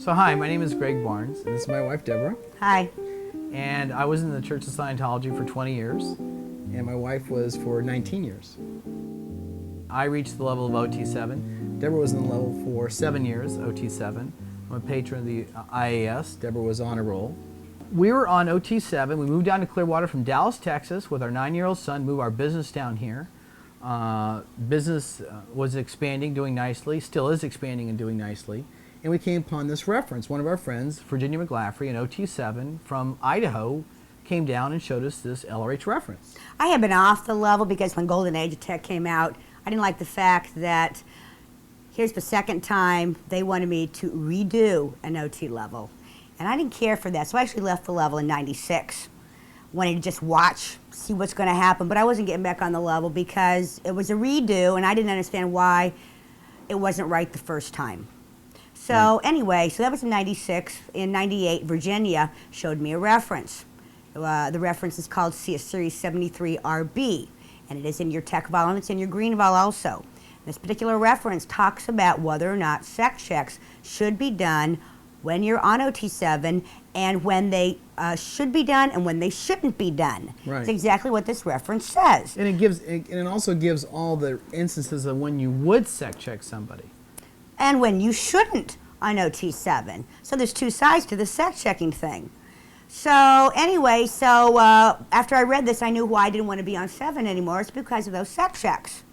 So hi, my name is Greg Barnes, and this is my wife Debra. Hi. And I was in the Church of Scientology for 20 years, and my wife was for 19 years. I reached the level of OT VII. Debra was in the level for 7 years, OT VII. I'm a patron of the IAS. Debra was on a roll. We were on OT VII. We moved down to Clearwater from Dallas, Texas, with our 9-year-old son, moved our business down here. Business was expanding, doing nicely, still is expanding and doing nicely. And we came upon this reference. One of our friends, Virginia McLaughlin, in OT VII from Idaho, came down and showed us this LRH reference. I had been off the level because when Golden Age of Tech came out, I didn't like the fact that here's the second time they wanted me to redo an OT level. And I didn't care for that, so I actually left the level in '96. Wanted to just watch, see what's going to happen, but I wasn't getting back on the level because it was a redo and I didn't understand why it wasn't right the first time. So anyway, so that was in '96. In '98, Virginia showed me a reference. The reference is called Series 73RB, and it is in your tech vol and it's in your green vol also. This particular reference talks about whether or not sec checks should be done when you're on OT VII and when they should be done and when they shouldn't be done. Right. It's exactly what this reference says. And it also gives all the instances of when you would sec check somebody. And when you shouldn't on OT VII. So there's two sides to the sec checking thing. So anyway, after I read this, I knew why I didn't want to be on 7 anymore. It's because of those sec checks.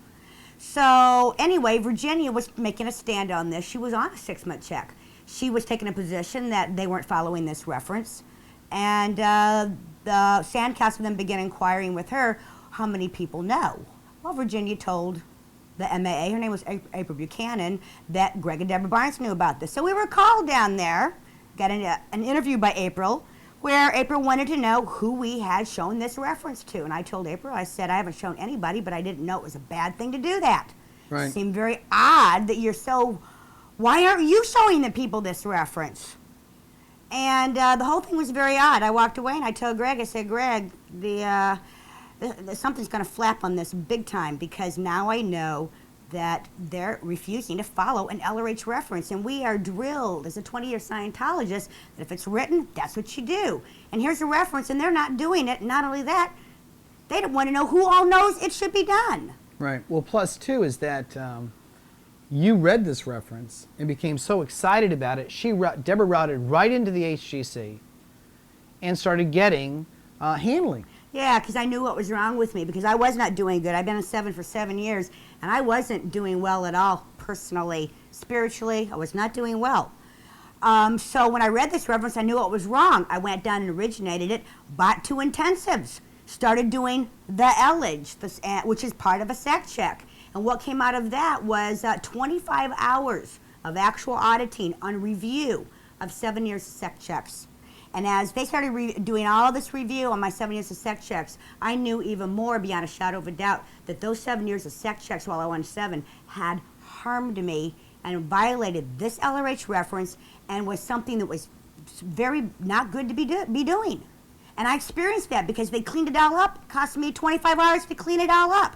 So anyway, Virginia was making a stand on this. She was on a 6-month check. She was taking a position that they weren't following this reference. And the Sandcastle then began inquiring with her how many people know. Well, Virginia told the MAA, her name was April Buchanan, that Greg and Debra Barnes knew about this. So we were called down there, got an interview by April, where April wanted to know who we had shown this reference to. And I told April, I said, I haven't shown anybody, but I didn't know it was a bad thing to do that. Right. It seemed very odd that you're so, why aren't you showing the people this reference? And the whole thing was very odd. I walked away and I told Greg, I said, Greg, something's going to flap on this big time because now I know that they're refusing to follow an LRH reference. And we are drilled as a 20-year Scientologist that if it's written, that's what you do. And here's a reference, and they're not doing it. Not only that, they don't want to know who all knows it should be done. Right. Well, plus two is that you read this reference and became so excited about it, Debra routed right into the HGC and started getting handling. Yeah, because I knew what was wrong with me because I was not doing good. I've been on 7 for 7 years, and I wasn't doing well at all personally. Spiritually, I was not doing well. So when I read this reference, I knew what was wrong. I went down and originated it, bought 2 intensives, started doing the LH, which is part of a sec check. And what came out of that was 25 hours of auditing on review of 7 years of sec checks. And as they started doing all this review on my 7 years of sec checks, I knew even more beyond a shadow of a doubt that those 7 years of sec checks while I was on 7 had harmed me and violated this LRH reference and was something that was very not good to be doing. And I experienced that because they cleaned it all up. It cost me 25 hours to clean it all up.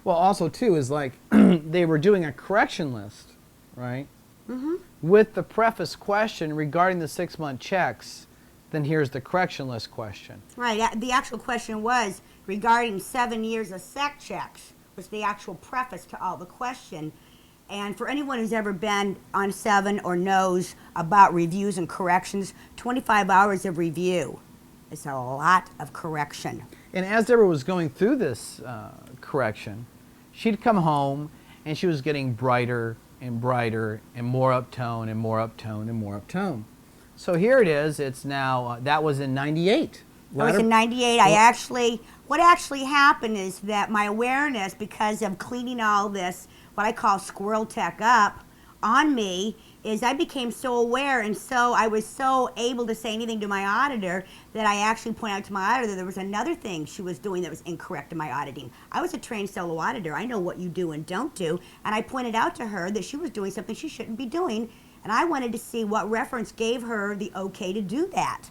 Well, also, too, is like they were doing a correction list, right? Mm-hmm. With the preface question regarding the 6-month checks, then here's the correction list question. Right. The actual question was regarding 7 years of sec checks, was the actual preface to all the question. And for anyone who's ever been on 7 or knows about reviews and corrections, 25 hours of review is a lot of correction. And as Debra was going through this correction, she'd come home and she was getting brighter and brighter and more uptone and more uptone and more uptone. So here it is. It's now, that was in '98. That was in '98. What actually happened is that my awareness, because of cleaning all this, what I call squirrel tech up on me, is I became so aware and so I was so able to say anything to my auditor that I actually pointed out to my auditor that there was another thing she was doing that was incorrect in my auditing. I was a trained solo auditor. I know what you do and don't do. And I pointed out to her that she was doing something she shouldn't be doing. And I wanted to see what reference gave her the okay to do that.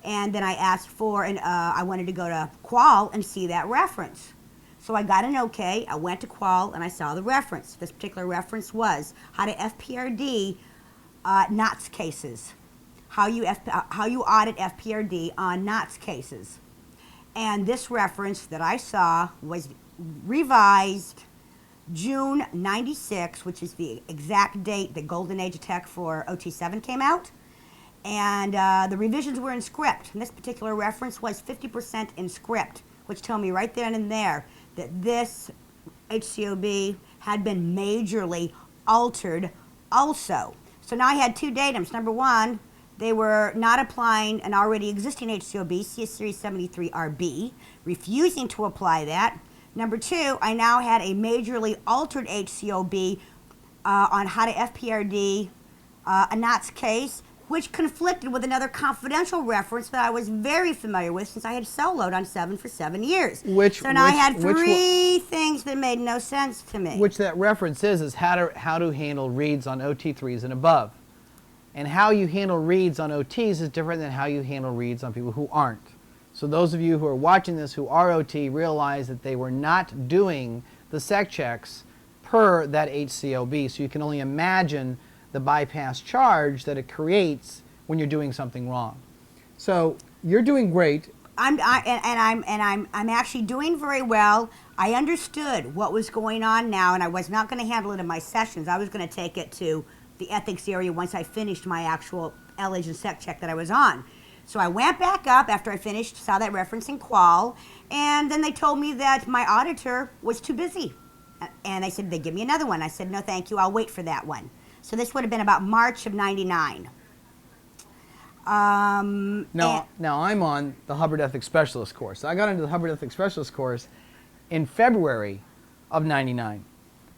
And then I asked for, I wanted to go to Qual and see that reference. So I got an okay, I went to Qual, and I saw the reference. This particular reference was how to FPRD NOTS cases, how you audit FPRD on NOTS cases. And this reference that I saw was revised June 96, which is the exact date the Golden Age attack for OT VII came out. And the revisions were in script. And this particular reference was 50% in script, which told me right then and there that this HCOB had been majorly altered also. So now I had two datums. Number one, they were not applying an already existing HCOB, CS Series 73RB, refusing to apply that. Number two, I now had a majorly altered HCOB on how to FPRD a NOTS case, which conflicted with another confidential reference that I was very familiar with since I had soloed on 7 for 7 years. So now I had three things that made no sense to me. Which that reference is how to handle reads on OT 3s and above. And how you handle reads on OTs is different than how you handle reads on people who aren't. So those of you who are watching this who are OT realize that they were not doing the sec checks per that HCOB. So you can only imagine the bypass charge that it creates when you're doing something wrong. So you're doing great. I'm actually doing very well. I understood what was going on now, and I was not going to handle it in my sessions. I was going to take it to the ethics area once I finished my actual LH and sec check that I was on. So I went back up after I finished, saw that reference in qual, and then they told me that my auditor was too busy. And they said they'd give me another one. I said, no, thank you, I'll wait for that one. So this would have been about March of '99. Now I'm on the Hubbard Ethics Specialist course. I got into the Hubbard Ethics Specialist course in February of '99.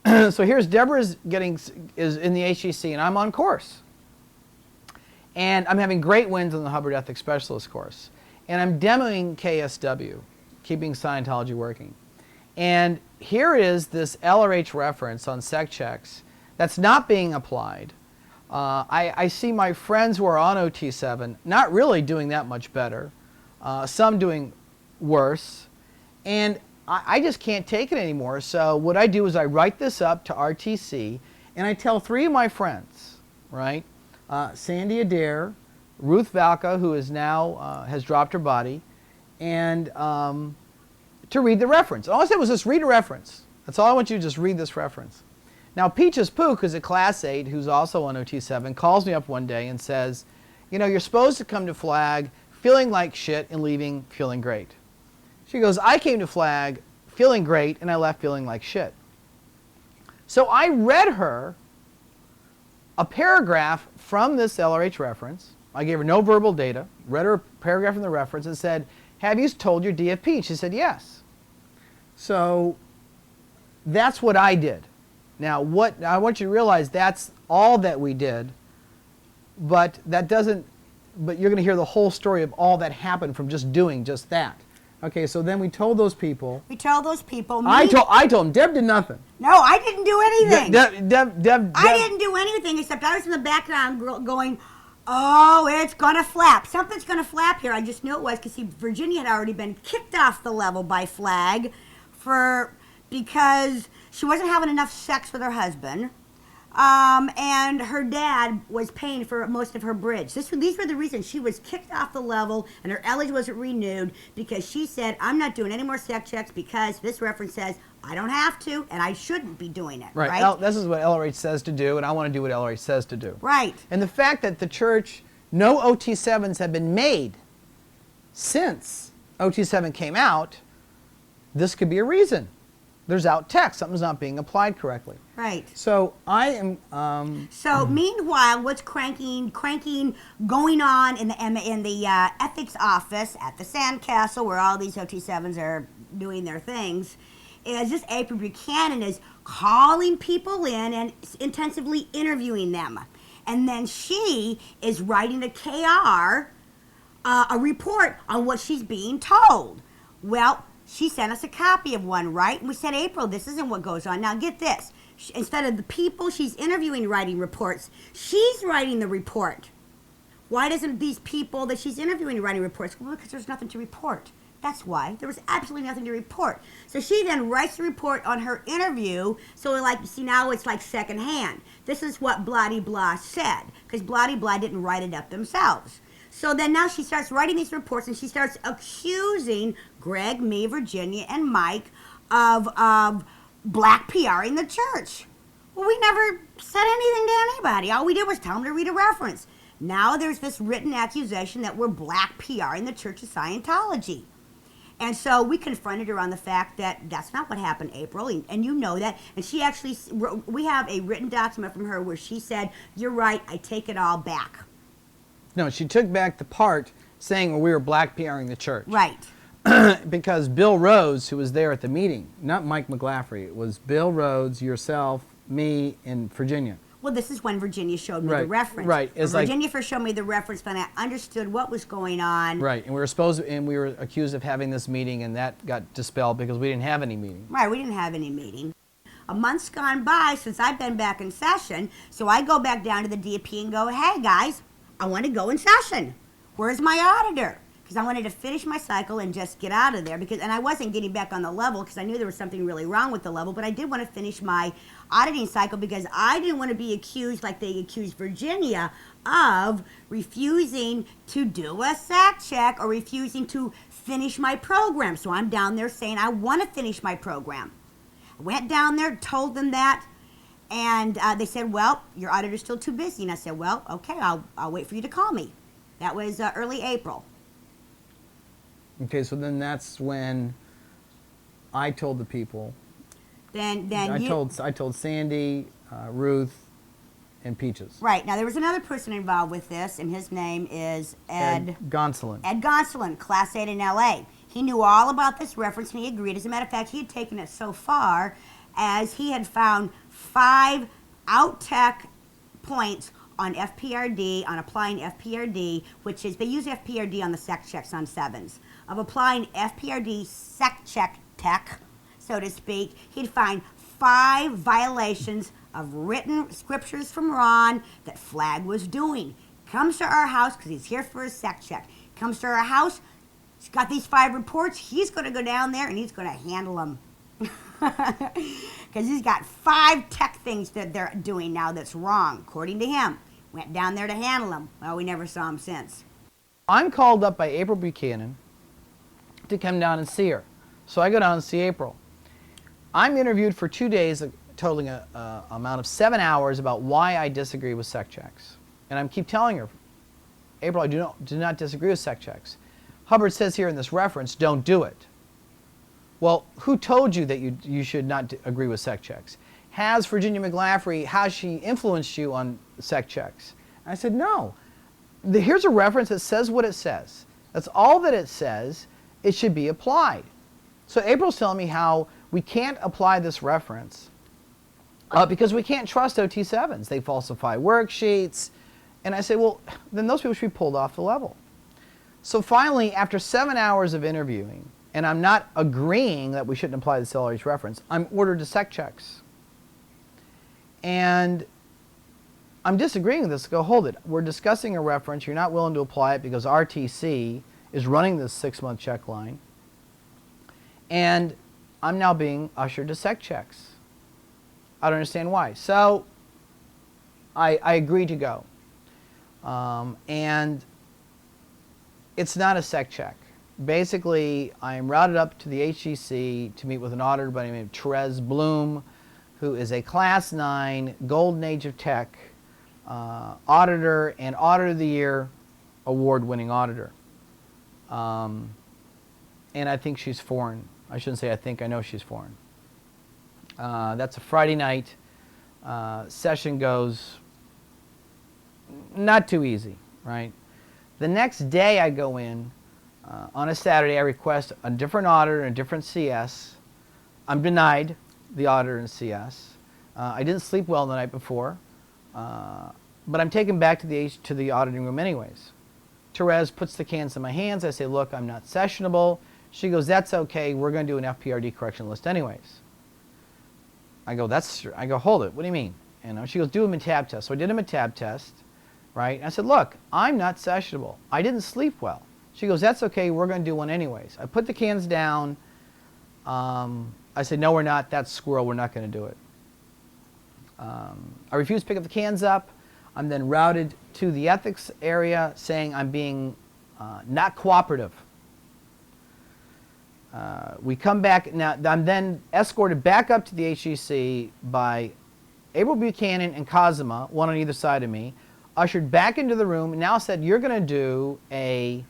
So here's Debra is in the HEC, and I'm on course. And I'm having great wins on the Hubbard Ethics Specialist course. And I'm demoing KSW, Keeping Scientology Working. And here is this LRH reference on sec checks that's not being applied. I see my friends who are on OT VII not really doing that much better, some doing worse, and I just can't take it anymore. So what I do is I write this up to RTC, and I tell three of my friends, right? Sandy Adair, Ruth Valka, who is now has dropped her body, and to read the reference. All I said was just read a reference. That's all I want you to just read this reference. Now Peaches Pook, who's a class 8, who's also on OT VII, calls me up one day and says, you know, you're supposed to come to flag feeling like shit and leaving feeling great. She goes, I came to flag feeling great and I left feeling like shit. So I read her a paragraph from this LRH reference. I gave her no verbal data, read her a paragraph from the reference and said, have you told your DFP? She said, yes. So that's what I did. Now, I want you to realize that's all that we did, but that doesn't, but you're going to hear the whole story of all that happened from just doing just that. Okay, so then we told those people. We told those people. I told them. Deb did nothing. No, I didn't do anything. Deb. I didn't do anything except I was in the background going, oh, it's going to flap. Something's going to flap here. I just knew it was because Virginia had already been kicked off the level by flag because she wasn't having enough sex with her husband, and her dad was paying for most of her bridge. These were the reasons she was kicked off the level and her LH wasn't renewed, because she said, I'm not doing any more sex checks because this reference says I don't have to and I shouldn't be doing it. Right? This is what LRH says to do, and I want to do what LRH says to do. Right. And the fact that the church, no OT VIIs have been made since OT VII came out, this could be a reason. There's out text. Something's not being applied correctly. Right. So I am. So meanwhile, what's cranking going on in the ethics office at the Sandcastle, where all these OT VIIs are doing their things, is this April Buchanan is calling people in and intensively interviewing them, and then she is writing a KR, a report on what she's being told. Well, she sent us a copy of one, right? And we said, April, this isn't what goes on. Now get this. Instead of the people she's interviewing writing reports, she's writing the report. Why doesn't these people that she's interviewing writing reports? Well, because there's nothing to report. That's why. There was absolutely nothing to report. So she then writes the report on her interview. So like, you see, now it's like secondhand. This is what blah-de-blah said, because blah-de-blah didn't write it up themselves. So then now she starts writing these reports, and she starts accusing Greg, me, Virginia, and Mike of black PRing the church. Well, we never said anything to anybody. All we did was tell them to read a reference. Now there's this written accusation that we're black PRing the Church of Scientology. And so we confronted her on the fact that that's not what happened, April, and you know that. And she actually, we have a written document from her where she said, "You're right, I take it all back." No, she took back the part saying we were black PRing the church. Right. Because Bill Rhodes, who was there at the meeting, not Mike McLaughlin, it was Bill Rhodes, yourself, me, and Virginia. Well, this is when Virginia showed me the reference. Right. When Virginia first showed me the reference, when I understood what was going on. Right, and we were accused of having this meeting, and that got dispelled because we didn't have any meeting. Right, we didn't have any meeting. A month's gone by since I've been back in session, so I go back down to the DP and go, "Hey guys, I want to go in session. Where's my auditor?" Because I wanted to finish my cycle and just get out of there. And I wasn't getting back on the level because I knew there was something really wrong with the level, but I did want to finish my auditing cycle because I didn't want to be accused like they accused Virginia of refusing to do a SAC check or refusing to finish my program. So I'm down there saying I want to finish my program. I went down there, told them that, and they said, "Well, your auditor's still too busy." And I said, "Well, okay, I'll wait for you to call me." That was early April. Okay, so then that's when I told the people. I told Sandy, Ruth, and Peaches. Right. Now, there was another person involved with this, and his name is Ed Gonsolin. Ed Gonsolin, Class 8 in L.A. He knew all about this reference, and he agreed. As a matter of fact, he had taken it so far as he had found 5 out-tech points on FPRD, on applying FPRD, which is, they use FPRD on the SEC checks on 7s, of applying FPRD SEC check tech, so to speak. He'd find 5 violations of written scriptures from Ron that Flag was doing. Comes to our house because he's here for a SEC check. Comes to our house, he's got these 5 reports. He's going to go down there and he's going to handle them. Because he's got 5 tech things that they're doing now that's wrong, according to him. Went down there to handle them. Well, we never saw him since. I'm called up by April Buchanan to come down and see her. So I go down and see April. I'm interviewed for 2 days, totaling an amount of 7 hours about why I disagree with SEC checks. And I keep telling her, April, I do not disagree with SEC checks. Hubbard says here in this reference, don't do it. Well, who told you that you should not agree with SEC checks? Has Virginia McLaughlin, has she influenced you on SEC checks? And I said, no. Here's a reference that says what it says. That's all that it says. It should be applied. So April's telling me how we can't apply this reference because we can't trust OT VIIs. They falsify worksheets. And I say, well, then those people should be pulled off the level. So finally, after 7 hours of interviewing, and I'm not agreeing that we shouldn't apply the CLRH reference, I'm ordered to SEC checks. And I'm disagreeing with this. Go, hold it. We're discussing a reference. You're not willing to apply it because RTC is running this 6-month check line. And I'm now being ushered to SEC checks. I don't understand why. So I agreed to go. And it's not a SEC check. Basically, I'm routed up to the HGC to meet with an auditor by the name of Therese Bloom, who is a Class 9 Golden Age of Tech auditor and Auditor of the Year award-winning auditor. And I think she's foreign. I shouldn't say I think, I know she's foreign. That's a Friday night. Session goes not too easy, right? The next day I go in, on a Saturday I request a different auditor and a different CS. I'm denied the auditor and CS. I didn't sleep well the night before, but I'm taken back to the auditing room anyways. Therese puts the cans in my hands. I say, look, I'm not sessionable. She goes, that's okay. We're going to do an FPRD correction list anyways. I go, hold it. What do you mean? And she goes, do a tab test. So I did a tab test, right? And I said, look, I'm not sessionable. I didn't sleep well. She goes, that's okay, we're going to do one anyways. I put the cans down. I said, no, we're not. That's squirrel. We're not going to do it. I refuse to pick up the cans up. I'm then routed to the ethics area saying I'm being not cooperative. We come back. Now, I'm then escorted back up to the HEC by April Buchanan and Cosima, one on either side of me, ushered back into the room, and now said, you're going to do a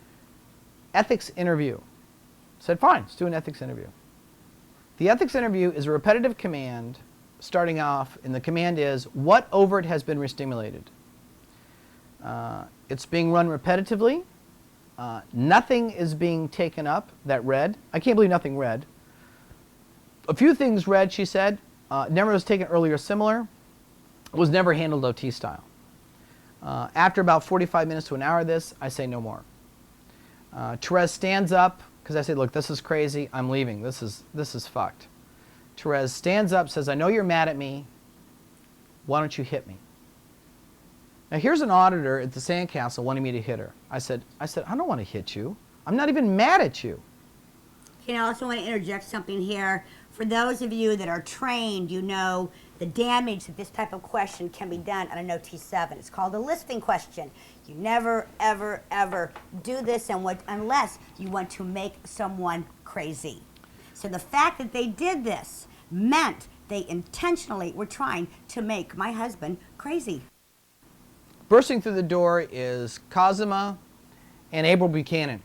ethics interview. I said, fine, let's do an ethics interview. The ethics interview is a repetitive command starting off, and the command is, what overt has been restimulated? It's being run repetitively. Nothing is being taken up that read. I can't believe nothing read. A few things read, she said. Never was taken earlier similar. Was never handled OT style. After about 45 minutes to an hour of this, I say no more. Therese stands up, because I said, look, this is crazy. I'm leaving. This is fucked. Therese stands up, says, I know you're mad at me. Why don't you hit me? Now, here's an auditor at the sandcastle wanting me to hit her. I said, I don't want to hit you. I'm not even mad at you. I also want to interject something here. For those of you that are trained, you know the damage that this type of question can be done on an OT VII. It's called a listing question. You never, ever, ever do this unless you want to make someone crazy. So the fact that they did this meant they intentionally were trying to make my husband crazy. Bursting through the door is Cosima and April Buchanan.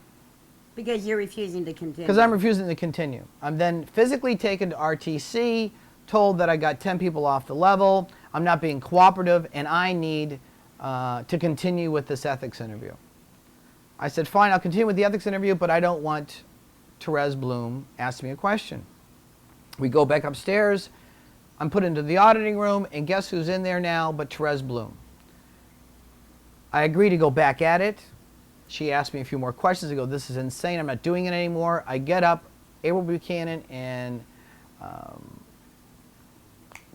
Because you're refusing to continue. Because I'm refusing to continue. I'm then physically taken to RTC, told that I got 10 people off the level, I'm not being cooperative, and I need to continue with this ethics interview. I said, fine, I'll continue with the ethics interview, but I don't want Therese Bloom asking me a question. We go back upstairs. I'm put into the auditing room, and guess who's in there now but Therese Bloom. I agree to go back at it. She asked me a few more questions. I go, this is insane. I'm not doing it anymore. I get up. April Buchanan and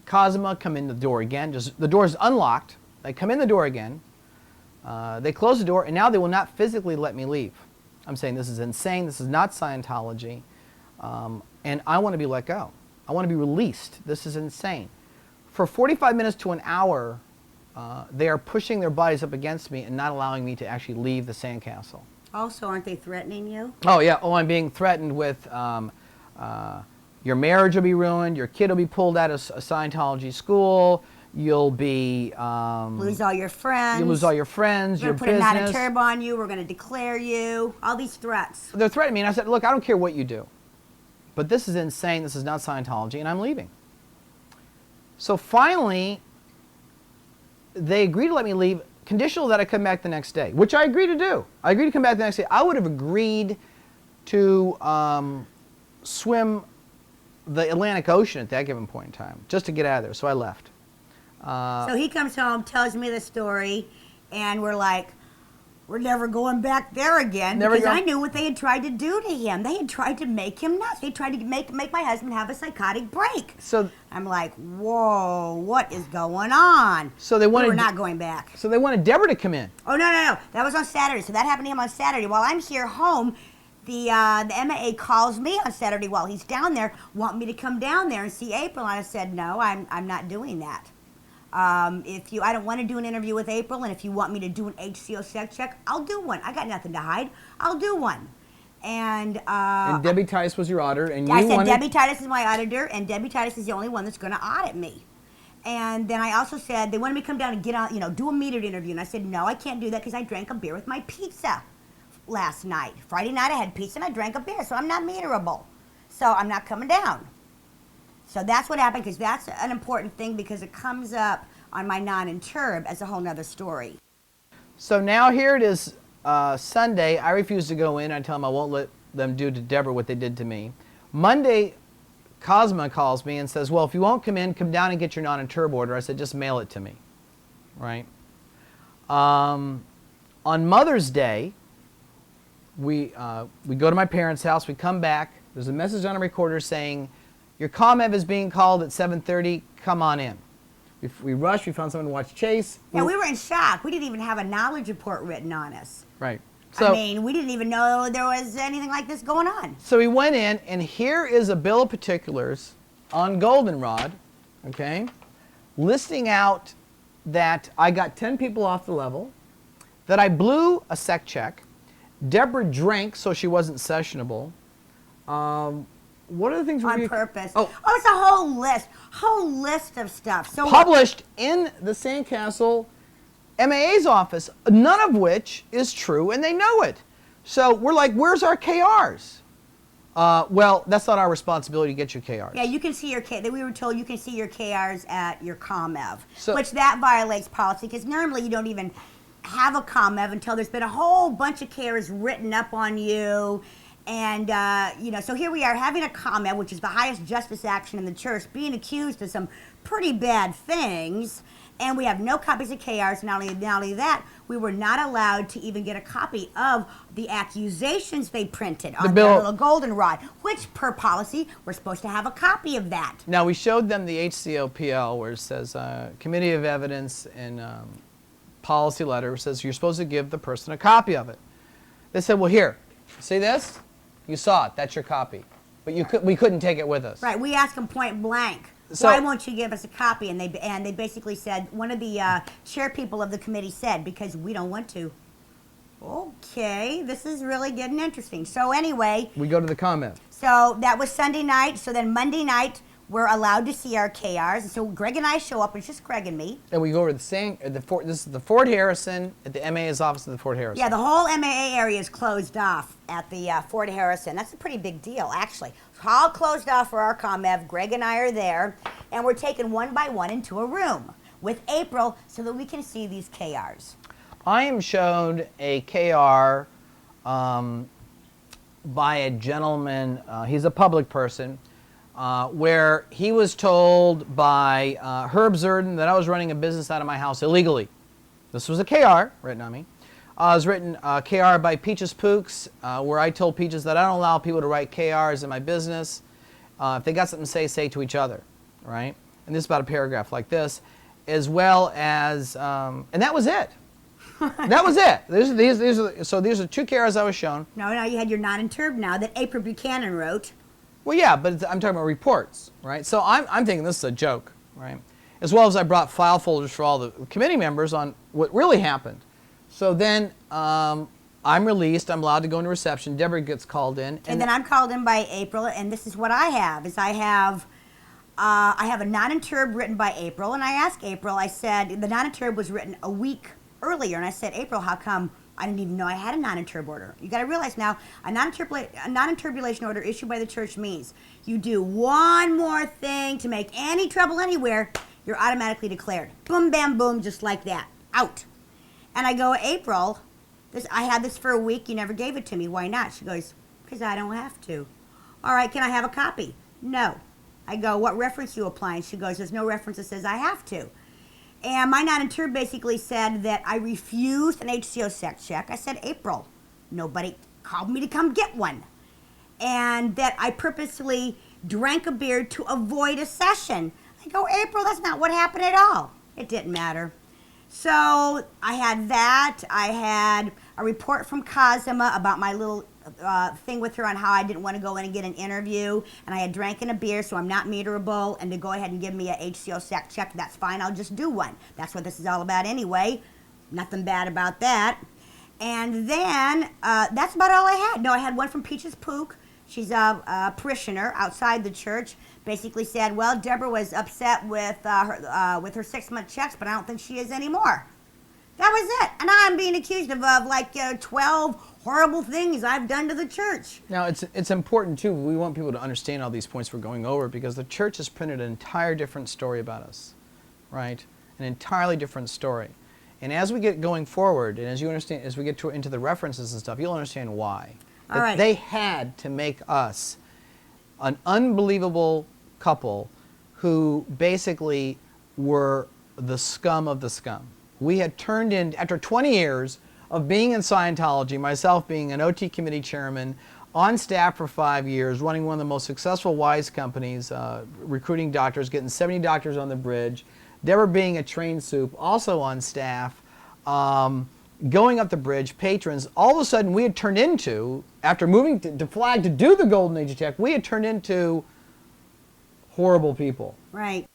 Cosima come in the door again. The door is unlocked. They come in the door again. They close the door, and now they will not physically let me leave. I'm saying this is insane. This is not Scientology. And I want to be let go. I want to be released. This is insane. For 45 minutes to an hour, they are pushing their bodies up against me and not allowing me to actually leave the sandcastle. Also, aren't they threatening you? Oh, yeah. Oh, I'm being threatened with your marriage will be ruined, your kid will be pulled out of a Scientology school, you'll be... lose all your friends. You'll lose all your friends, your business. We're going to put a non-turb on you, we're going to declare you, all these threats. They're threatening me, and I said, look, I don't care what you do, but this is insane, this is not Scientology, and I'm leaving. So finally, they agreed to let me leave, conditional that I come back the next day, which I agreed to do. I agreed to come back the next day. I would have agreed to swim the Atlantic Ocean at that given point in time, just to get out of there, so I left. So he comes home, tells me the story, and we're like, we're never going back there again, because I knew what they had tried to do to him. They had tried to make him nuts. They tried to make my husband have a psychotic break. So I'm like, whoa, what is going on? So they wanted. We're not going back. So they wanted Debra to come in. Oh, no. That was on Saturday. So that happened to him on Saturday. While I'm here home, the MAA calls me on Saturday while he's down there, want me to come down there and see April. And I said, no, I'm not doing that. I don't want to do an interview with April, and if you want me to do an HCO sex check, I'll do one. I got nothing to hide. I'll do one. And Debbie Tice was your auditor, and I said Debbie Titus is my auditor, and Debbie Titus is the only one that's going to audit me. And then I also said they wanted me to come down and get on, do a metered interview, and I said no, I can't do that because I drank a beer with my pizza last night. Friday night I had pizza and I drank a beer, so I'm not meterable. So I'm not coming down. So that's what happened, because that's an important thing, because it comes up on my non-interb as a whole nother story. So now here it is Sunday. I refuse to go in. I tell them I won't let them do to Debra what they did to me. Monday, Cosima calls me and says, well, if you won't come in, come down and get your non-interb order. I said, just mail it to me. Right? On Mother's Day, we go to my parents' house. We come back. There's a message on a recorder saying, your Comm Ev is being called at 7:30. Come on in. We rushed. We found someone to watch Chase. Yeah, we were in shock. We didn't even have a knowledge report written on us. Right. So, I mean, we didn't even know there was anything like this going on. So we went in, and here is a bill of particulars on goldenrod, okay, listing out that I got 10 people off the level, that I blew a sec check, Debra drank so she wasn't sessionable. What are the things On purpose. Oh, It's a whole list of stuff. So published in the Sandcastle MAA's office, none of which is true, and they know it. So we're like, where's our KRs? Well, that's not our responsibility to get you KRs. Yeah, you can see your we were told you can see your KRs at your Comm Ev, So, which that violates policy because normally you don't even have a Comm Ev until there's been a whole bunch of KRs written up on you. And, you know, so here we are having a Comm Ev, which is the highest justice action in the church, being accused of some pretty bad things. And we have no copies of KRs. Not only that, we were not allowed to even get a copy of the accusations they printed on their little goldenrod, which per policy, we're supposed to have a copy of that. Now, we showed them the HCOPL where it says Committee of Evidence and policy letter, which says you're supposed to give the person a copy of it. They said, well, here, see this? You saw it. That's your copy. But we couldn't take it with us. Right. We asked them point blank. So, why won't you give us a copy? And they basically said, one of the chair people of the committee said, because we don't want to. Okay, this is really getting interesting. So anyway. We go to the Comm Ev. So that was Sunday night. So then Monday night, we're allowed to see our KRs. And so Greg and I show up. It's just Greg and me. And we go over to this is the Fort Harrison, at the MAA's office of the Fort Harrison. Yeah, the whole MAA area is closed off at the Fort Harrison. That's a pretty big deal, actually. It's all closed off for our Comm Ev. Greg and I are there, and we're taken one by one into a room with April so that we can see these KRs. I am shown a KR by a gentleman, he's a public person, where he was told by Herb Zerden that I was running a business out of my house illegally. This was a KR written on me. It was written KR by Peaches Pooks, where I told Peaches that I don't allow people to write KRs in my business. If they got something to say to each other, right? And this is about a paragraph like this, as well as, and that was it. That was it. So these are two KRs I was shown. No, now you had your non-interb now that April Buchanan wrote. Well, yeah, but I'm talking about reports, right? So I'm thinking this is a joke, right? As well as I brought file folders for all the committee members on what really happened. So then I'm released. I'm allowed to go into reception. Debra gets called in. And then I'm called in by April, and this is what I have, is I have a non-interb written by April, and I asked April, I said, the non-interb was written a week earlier, and I said, April, how come I didn't even know I had a non-interb order? You got to realize now, a non-interpolation order issued by the church means you do one more thing to make any trouble anywhere, you're automatically declared. Boom, bam, boom, just like that. Out. And I go, April, I had this for a week. You never gave it to me. Why not? She goes, because I don't have to. All right, can I have a copy? No. I go, what reference you applying? She goes, there's no reference that says I have to. And my non-inter basically said that I refused an HCO sec check. I said, April, nobody called me to come get one. And that I purposely drank a beer to avoid a session. I go, April, that's not what happened at all. It didn't matter. So I had that. I had a report from Cosima about my little thing with her on how I didn't want to go in and get an interview, and I had drank in a beer, so I'm not meterable, and to go ahead and give me a HCO sec check, that's fine, I'll just do one. That's what this is all about anyway. Nothing bad about that. And then that's about all I had. No, I had one from Peaches Pook. She's a parishioner outside the church. Basically said, well, Debra was upset with her 6-month checks, but I don't think she is anymore. That was it. And I'm being accused of like 12 horrible things I've done to the church. Now, it's important, too. We want people to understand all these points we're going over because the church has printed an entire different story about us, right? An entirely different story. And as we get going forward, and as you understand, as we get into the references and stuff, you'll understand why. All right. They had to make us an unbelievable couple who basically were the scum of the scum. We had turned in, after 20 years of being in Scientology, myself being an OT committee chairman, on staff for 5 years, running one of the most successful WISE companies, recruiting doctors, getting 70 doctors on the bridge, Debra being a trained soup, also on staff, going up the bridge, patrons. All of a sudden, we had turned into, after moving to Flag to do the Golden Age of Tech, we had turned into horrible people. Right.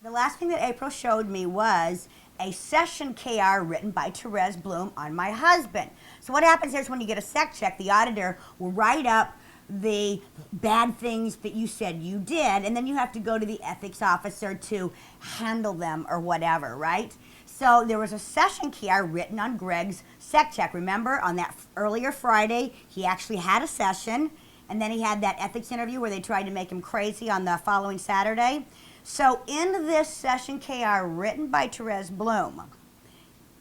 The last thing that April showed me was a session KR written by Therese Bloom on my husband. So what happens is when you get a sec check, the auditor will write up the bad things that you said you did, and then you have to go to the ethics officer to handle them or whatever, right? So there was a session KR written on Greg's sec check. Remember, on that earlier Friday, he actually had a session, and then he had that ethics interview where they tried to make him crazy on the following Saturday. So in this session KR written by Therese Bloom,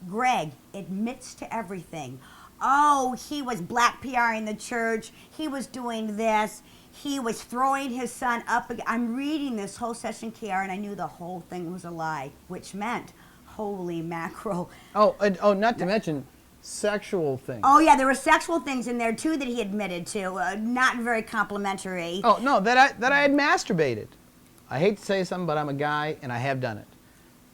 Greg admits to everything. Oh, he was black PRing the church. He was doing this. He was throwing his son up. I'm reading this whole session KR, and I knew the whole thing was a lie, which meant, holy mackerel. Oh, not to mention sexual things. Oh, yeah, there were sexual things in there, too, that he admitted to. Not very complimentary. Oh, no, that I had masturbated. I hate to say something, but I'm a guy, and I have done it.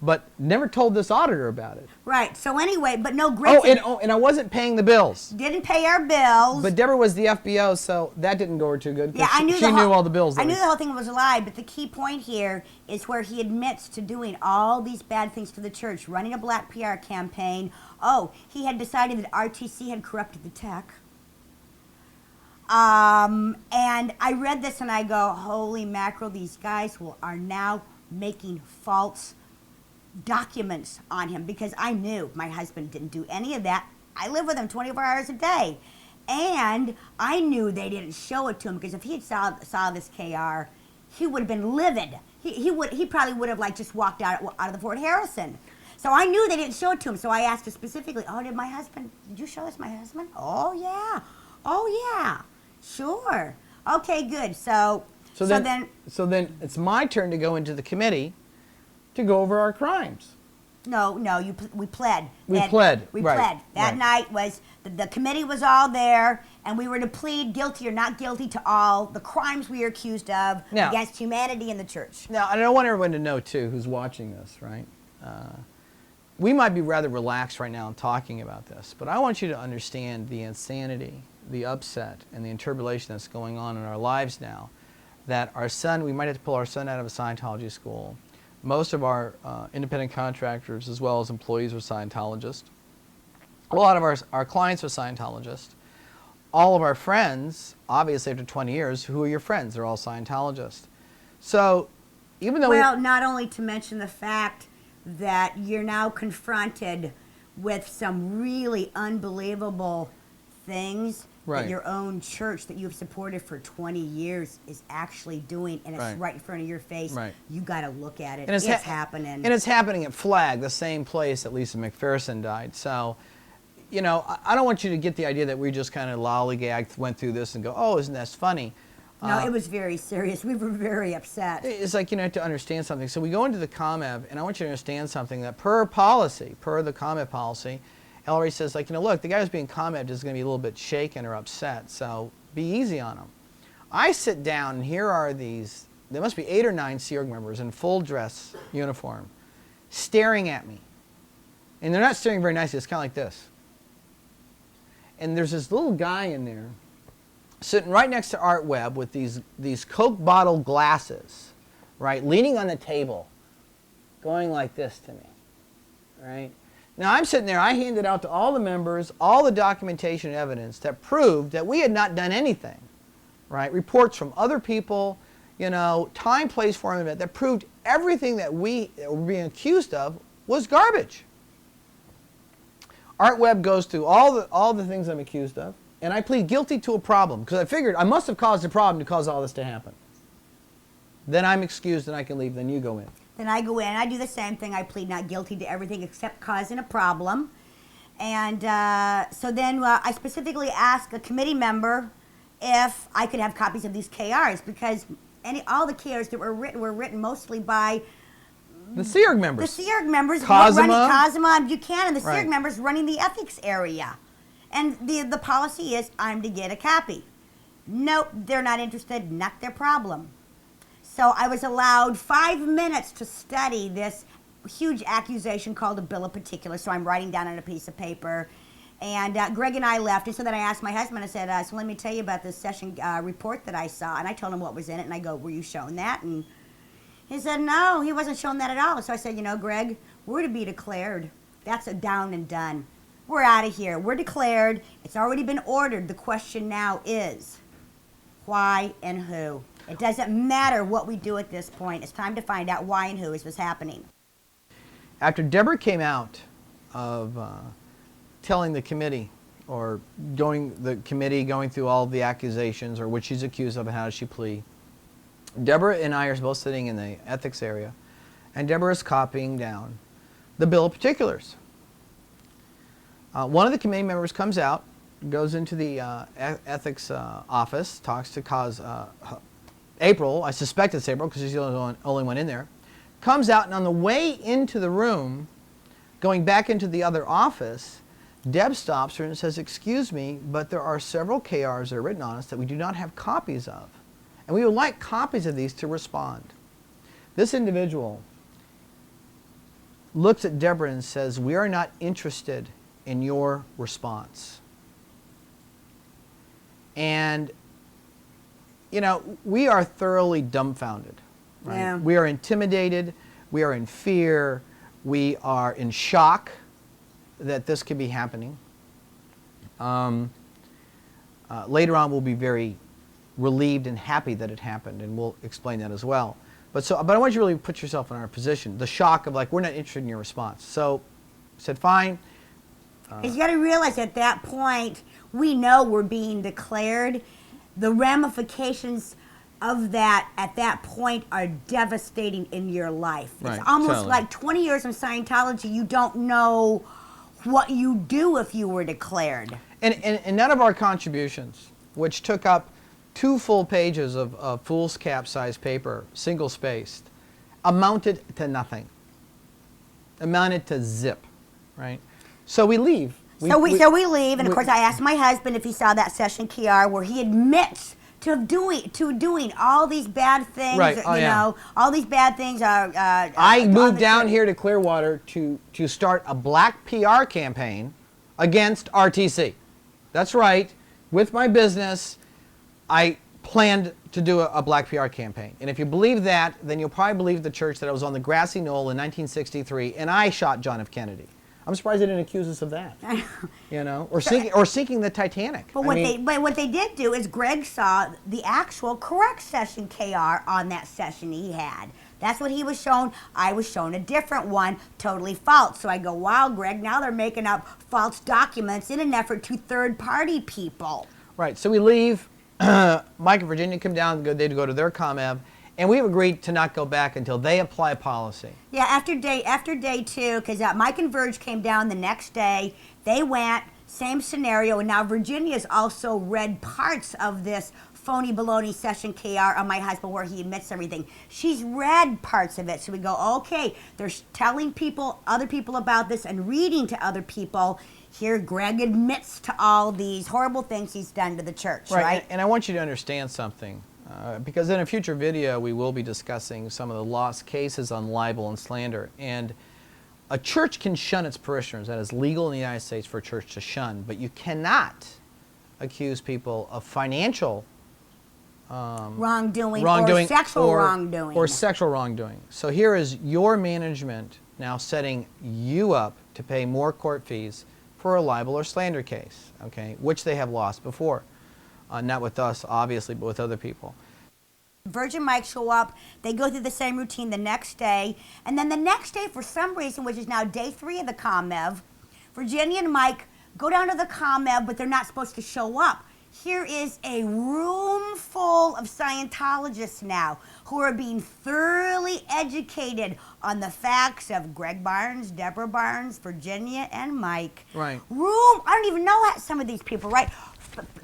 But never told this auditor about it. Right. So anyway, but no Greg. And I wasn't paying the bills. Didn't pay our bills. But Debra was the FBO, so that didn't go her too good. Yeah, I knew she knew all the bills. I knew the whole thing was a lie, but the key point here is where he admits to doing all these bad things to the church, running a black PR campaign. Oh, he had decided that RTC had corrupted the tech. And I read this and I go, holy mackerel, these guys are now making false documents on him, because I knew my husband didn't do any of that. I live with him 24 hours a day. And I knew they didn't show it to him, because if he had saw this KR, he would have been livid. He probably would have like just walked out of the Fort Harrison. So I knew they didn't show it to him. So I asked her specifically, oh, did you show this my husband? Oh, yeah. Sure. Okay, good. So then it's my turn to go into the committee to go over our crimes. No, we pled. We pled. That night was, the committee was all there, and we were to plead guilty or not guilty to all the crimes we are accused of against humanity and the church. Now, I don't want everyone to know, too, who's watching this, right? We might be rather relaxed right now in talking about this, but I want you to understand the insanity, the upset, and the interpolation that's going on in our lives now, that our son, we might have to pull our son out of a Scientology school. Most of our independent contractors, as well as employees, were Scientologists. A lot of our clients are Scientologists. All of our friends, obviously after 20 years, who are your friends? They're all Scientologists. So even though not only to mention the fact that you're now confronted with some really unbelievable things that your own church that you've supported for 20 years is actually doing, and it's right in front of your face. You got to look at it. And it's happening. And it's happening at Flag, the same place that Lisa McPherson died. So, you know, I don't want you to get the idea that we just kind of lollygagged, went through this and go, oh, isn't that funny? No, it was very serious. We were very upset. It's like, you know, to understand something. So we go into the Comm Ev, and I want you to understand something, that per policy, per the Comm Ev policy, Ellery says, like, you know, look, the guy who's being Comm Ev'd is going to be a little bit shaken or upset, so be easy on him. I sit down, and here are these, there must be 8 or 9 Sea Org members in full dress uniform, staring at me. And they're not staring very nicely, it's kind of like this. And there's this little guy in there, sitting right next to Art Webb with these Coke bottle glasses, right, leaning on the table, going like this to me, right? Now, I'm sitting there, I handed out to all the members all the documentation and evidence that proved that we had not done anything, right? Reports from other people, you know, time, place, form, event, that proved everything that we were being accused of was garbage. Art Webb goes through all the things I'm accused of, and I plead guilty to a problem, because I figured I must have caused a problem to cause all this to happen. Then I'm excused and I can leave, then you go in. Then I go in, I do the same thing. I plead not guilty to everything except causing a problem. And so then I specifically asked a committee member if I could have copies of these KRs, because all the KRs that were written mostly by the Sea Org members. The Sea Org members Cosima and Buchanan, the Sea Org members running the ethics area. And the policy is I'm to get a copy. Nope, they're not interested, not their problem. So I was allowed 5 minutes to study this huge accusation called a bill of particulars. So I'm writing down on a piece of paper. And Greg and I left, and so then I asked my husband, I said, so let me tell you about this session report that I saw. And I told him what was in it, and I go, were you shown that? And he said, no, he wasn't shown that at all. So I said, you know, Greg, we're to be declared. That's a down and done. We're out of here. We're declared. It's already been ordered. The question now is, why and who? It doesn't matter what we do at this point. It's time to find out why and who is this happening. After Debra came out of telling the committee, or going through all the accusations, or what she's accused of and how does she plead, Debra and I are both sitting in the ethics area, and Debra is copying down the bill of particulars. One of the committee members comes out, goes into the ethics office, talks to April. I suspect it's April because she's the only one in there. Comes out, and on the way into the room, going back into the other office, Deb stops her and says, excuse me, but there are several KRs that are written on us that we do not have copies of. And we would like copies of these to respond. This individual looks at Debra and says, we are not interested in your response. And, you know, we are thoroughly dumbfounded. Right? Yeah. We are intimidated. We are in fear. We are in shock that this could be happening. Later on, we'll be very relieved and happy that it happened, and we'll explain that as well. But I want you to really put yourself in our position. The shock of, like, we're not interested in your response. So I said, fine. You got to realize at that point, we know we're being declared. The ramifications of that at that point are devastating in your life. Right, It's almost totally. like 20 years in Scientology, you don't know what you do if you were declared. And none of our contributions, which took up 2 full pages of foolscap size paper, single spaced, amounted to nothing. Amounted to zip, right? So we leave. So we leave, and of course I asked my husband if he saw that session KR where he admits to doing all these bad things. Right. You Oh, yeah. know, all these bad things are. I moved down here to Clearwater to start a black PR campaign against RTC. That's right. With my business, I planned to do a black PR campaign. And if you believe that, then you'll probably believe the church that I was on the grassy knoll in 1963 and I shot John F. Kennedy. I'm surprised they didn't accuse us of that. You know, or sinking the Titanic. But what they did do is Greg saw the actual correct session KR on that session he had. That's what he was shown. I was shown a different one, totally false. So I go, wow, Greg, now they're making up false documents in an effort to third-party people. Right. So we leave. Mike and Virginia come down. They go to their Comm Ev. And we've agreed to not go back until they apply policy. Yeah, after day 2, because Mike and Virg came down the next day. They went, same scenario, and now Virginia's also read parts of this phony baloney session KR on my husband where he admits everything. She's read parts of it, so we go, okay, they're telling other people about this and reading to other people. Here, Greg admits to all these horrible things he's done to the church, right? And I want you to understand something. Because in a future video, we will be discussing some of the lost cases on libel and slander. And a church can shun its parishioners. That is legal in the United States for a church to shun. But you cannot accuse people of financial wrongdoing or sexual wrongdoing. Or sexual wrongdoing. So here is your management now setting you up to pay more court fees for a libel or slander case, okay, which they have lost before. Not with us, obviously, but with other people. Virg and Mike show up. They go through the same routine the next day. And then the next day, for some reason, which is now day 3 of the Comm Ev, Virginia and Mike go down to the Comm Ev, but they're not supposed to show up. Here is a room full of Scientologists now who are being thoroughly educated on the facts of Greg Barnes, Debra Barnes, Virginia, and Mike. Right. I don't even know some of these people, right?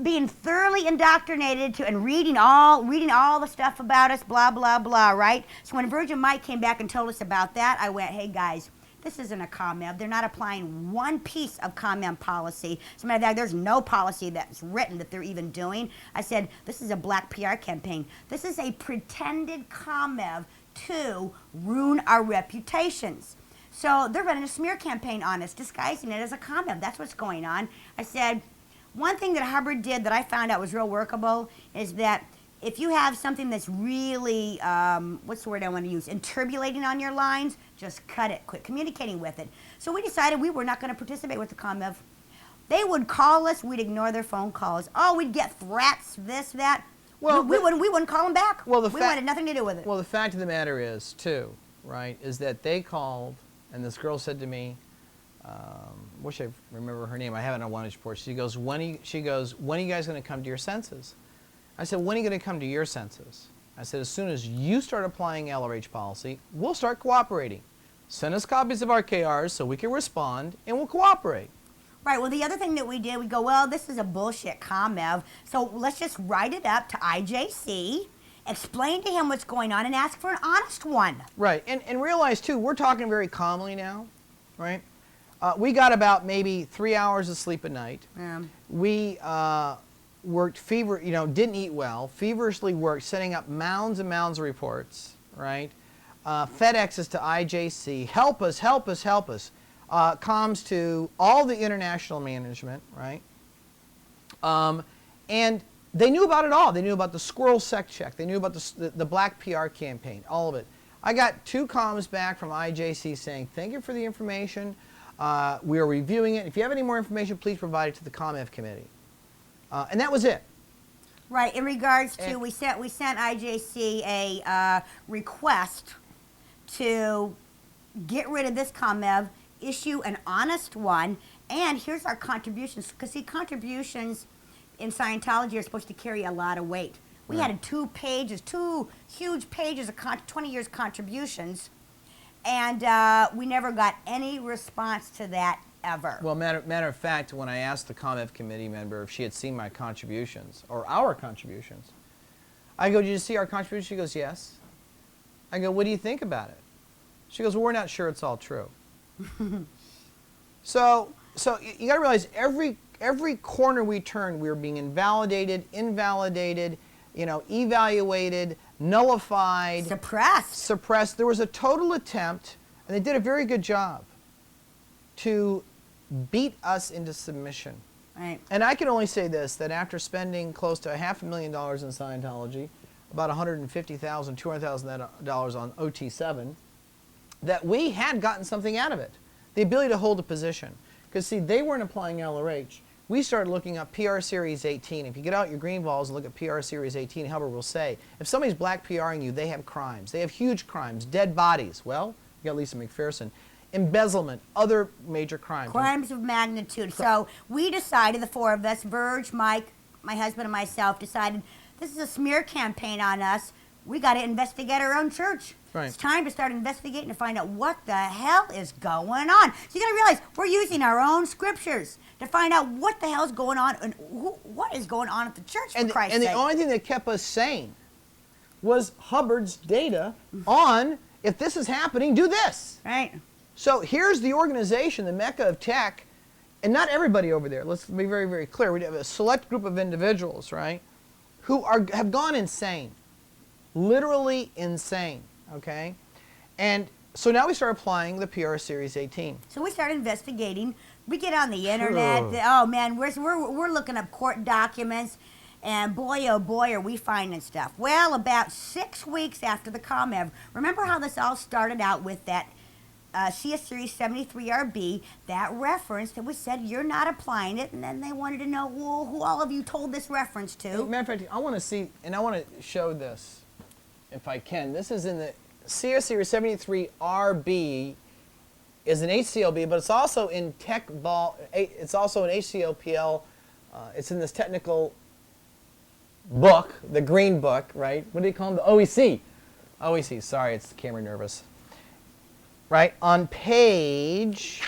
Being thoroughly indoctrinated to and reading all the stuff about us, blah, blah, blah, right? So when Virg and Mike came back and told us about that, I went, hey, guys, this isn't a Comm Ev. They're not applying one piece of Comm Ev policy. As a matter of fact, there's no policy that's written that they're even doing. I said, this is a black PR campaign. This is a pretended Comm Ev to ruin our reputations. So they're running a smear campaign on us, disguising it as a Comm Ev. That's what's going on. I said, one thing that Hubbard did that I found out was real workable is that if you have something that's really, what's the word I want to use, interpolating on your lines, just cut it, quit communicating with it. So we decided we were not going to participate with the Comm Ev. They would call us, we'd ignore their phone calls. Oh, we'd get threats, this, that. Well, we wouldn't call them back. Well, we wanted nothing to do with it. Well, the fact of the matter is, too, right, is that they called, and this girl said to me, wish I remember her name. I have it on one report. She goes, when are you guys going to come to your senses? I said, when are you going to come to your senses? I said, as soon as you start applying LRH policy, we'll start cooperating. Send us copies of our KRs so we can respond, and we'll cooperate. Right. Well, the other thing that we did, we go, well, this is a bullshit Comm Ev, so let's just write it up to IJC, explain to him what's going on, and ask for an honest one. Right. And realize, too, we're talking very calmly now, right? We got about maybe 3 hours of sleep a night. Yeah. We worked didn't eat well, feverishly worked, setting up mounds and mounds of reports, right? FedExes to IJC, help us, help us, help us. Comms to all the international management, right? And they knew about it all. They knew about the squirrel sec check. They knew about the black PR campaign, all of it. I got 2 comms back from IJC saying, thank you for the information. We are reviewing it. If you have any more information, please provide it to the Comm Ev committee. And that was it. Right. In regards to, we sent IJC a request to get rid of this Comm Ev, issue an honest one, and here's our contributions. Because see, contributions in Scientology are supposed to carry a lot of weight. We had 2 huge pages of 20 years contributions, and we never got any response to that ever. Well, matter of fact, when I asked the Comm Ev committee member if she had seen my contributions, or our contributions, I go, did you see our contributions? She goes, yes. I go, what do you think about it? She goes, well, we're not sure it's all true. So you got to realize every corner we turned, we were being invalidated, evaluated, nullified, suppressed. There was a total attempt, and they did a very good job, to beat us into submission. Right. And I can only say this, that after spending close to $500,000 in Scientology, about $150,000, $200,000 on OT VII, that we had gotten something out of it. The ability to hold a position. Because see, they weren't applying LRH. We started looking up PR Series 18. If you get out your green balls and look at PR Series 18, Hubbard will say, if somebody's black PRing you, they have crimes. They have huge crimes, dead bodies. Well, you got Lisa McPherson. Embezzlement, other major crimes. Crimes of magnitude. So we decided, the 4 of us, Verge, Mike, my husband, and myself, decided this is a smear campaign on us. We got to investigate our own church. Right. It's time to start investigating to find out what the hell is going on. So you got to realize we're using our own scriptures to find out what the hell's going on and what is going on at the church, for Christ's sake. And the only thing that kept us sane was Hubbard's data on, if this is happening, do this. Right. So here's the organization, the Mecca of tech, and not everybody over there. Let's be very, very clear. We have a select group of individuals, right, who have gone insane, literally insane, okay? And so now we start applying the PR Series 18. So we start investigating. We get on the internet. Oh, man, we're looking up court documents, and boy, oh, boy, are we finding stuff. Well, about 6 weeks after the Comm Ev, remember how this all started out with that CS Series 73RB, that reference that we said you're not applying it, and then they wanted to know, well, who all of you told this reference to. Matter of fact, I want to see, and I want to show this, if I can. This is in the CS Series 73RB is an HCLB, but it's also in it's also an HCLPL. It's in this technical book, the green book, right? What do you call them? The OEC. OEC, sorry, it's the camera nervous. Right, on page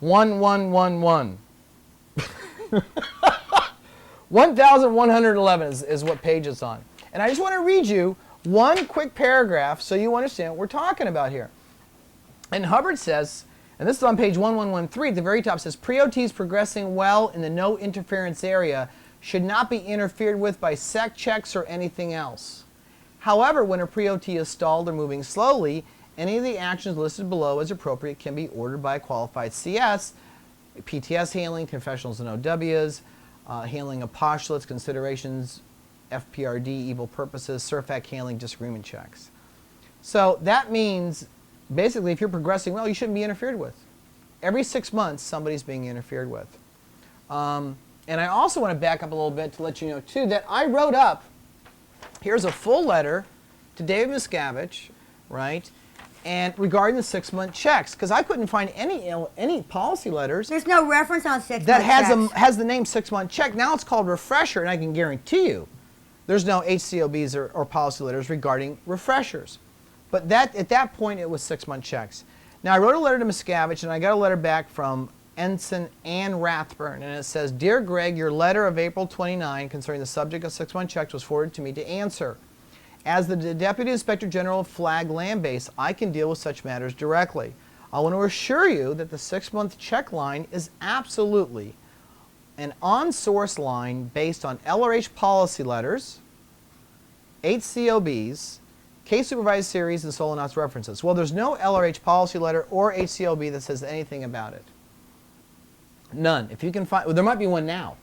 1111. 1111 is what page it's on. And I just want to read you one quick paragraph so you understand what we're talking about here. And Hubbard says, and this is on page 1113, at the very top, says, pre-OTs progressing well in the no interference area should not be interfered with by sec checks or anything else. However, when a pre-OT is stalled or moving slowly, Any of the actions listed below as appropriate can be ordered by a qualified CS, PTS handling, confessionals and OWs, handling of postulates, considerations, FPRD, evil purposes, SURFAC handling, disagreement checks. So that means, basically, if you're progressing well, you shouldn't be interfered with. Every 6 months, somebody's being interfered with. And I also want to back up a little bit to let you know, too, that I wrote up, here's a full letter to David Miscavige, right, and regarding the 6-month checks, because I couldn't find any policy letters. There's no reference on 6-month that checks. has the name 6-month check. Now it's called refresher, and I can guarantee you there's no HCOBs or policy letters regarding refreshers. But at that point, it was 6-month checks. Now, I wrote a letter to Miscavige, and I got a letter back from Ensign Ann Rathburn, and it says, Dear Greg, your letter of April 29 concerning the subject of 6-month checks was forwarded to me to answer. As the Deputy Inspector General of Flag Land Base, I can deal with such matters directly. I want to assure you that the 6-month check line is absolutely an on-source line based on LRH policy letters, HCOBs, case supervised series, and solo notes references. Well, there's no LRH policy letter or HCOB that says anything about it. None. If you can find, well, there might be one now.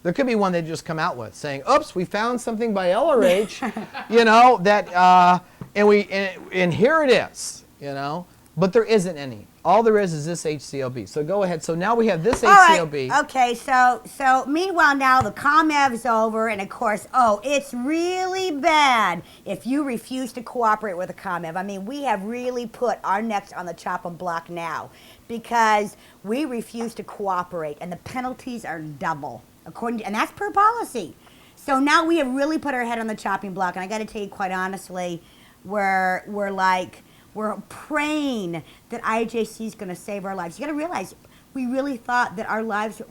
There could be one they just come out with saying, "Oops, we found something by LRH, you know, that, and here it is, you know." But there isn't any. All there is this HCOB. So go ahead. So now we have this HCOB. Right. Okay. So meanwhile now the Comm Ev's over, and of course, it's really bad if you refuse to cooperate with the Comm Ev. I mean, we have really put our necks on the chopping block now because we refuse to cooperate, and the penalties are double, and that's per policy. So now we have really put our head on the chopping block, and I got to tell you quite honestly, we're praying that IJC is going to save our lives. You got to realize, we really thought that our lives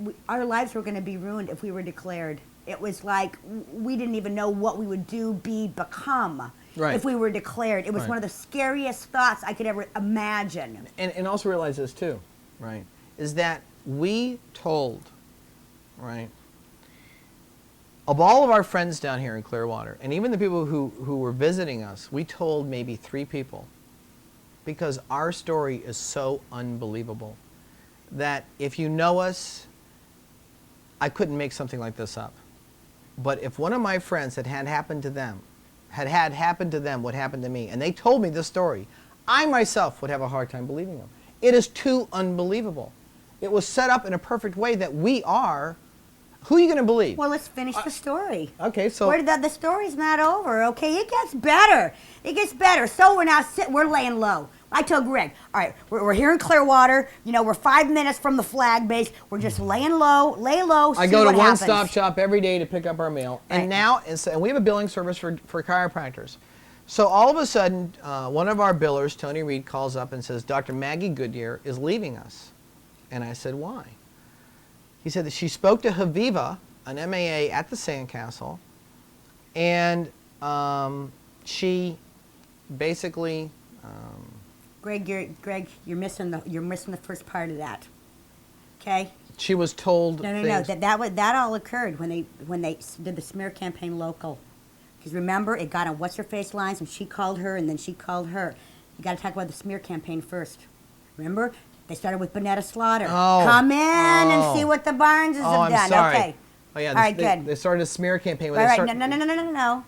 were going to be ruined if we were declared. It was like we didn't even know what we would become if we were declared. It was one of the scariest thoughts I could ever imagine. And also realize this too, right, is that we told, right, of all of our friends down here in Clearwater, and even the people who were visiting us, we told maybe 3 people, because our story is so unbelievable that if you know us, I couldn't make something like this up. But if one of my friends had happened to them what happened to me, and they told me this story, I myself would have a hard time believing them. It is too unbelievable. It was set up in a perfect way that we are. Who are you going to believe? Well, let's finish the story. Okay, so the story's not over. Okay, it gets better. It gets better. So we're laying low. I told Greg, all right, we're here in Clearwater. You know, we're 5 minutes from the flag base. We're just laying low, lay low. I go to One Stop Shop every day to pick up our mail, and now and we have a billing service for chiropractors. So all of a sudden, one of our billers, Tony Reed, calls up and says, Dr. Maggie Goodyear is leaving us, and I said, why? He said that she spoke to Haviva, an MAA at the Sandcastle, and she basically. Greg, you're missing the first part of that. Okay. She was told. No. That all occurred when they did the smear campaign local. Because remember, it got on what's her face lines, and she called her, and then she called her. You got to talk about the smear campaign first. Remember, they started with Bonetta Slaughter. Come in and see what the Barneses have done. Sorry. Okay. Oh yeah. All right, good. They started a smear campaign. Right. No.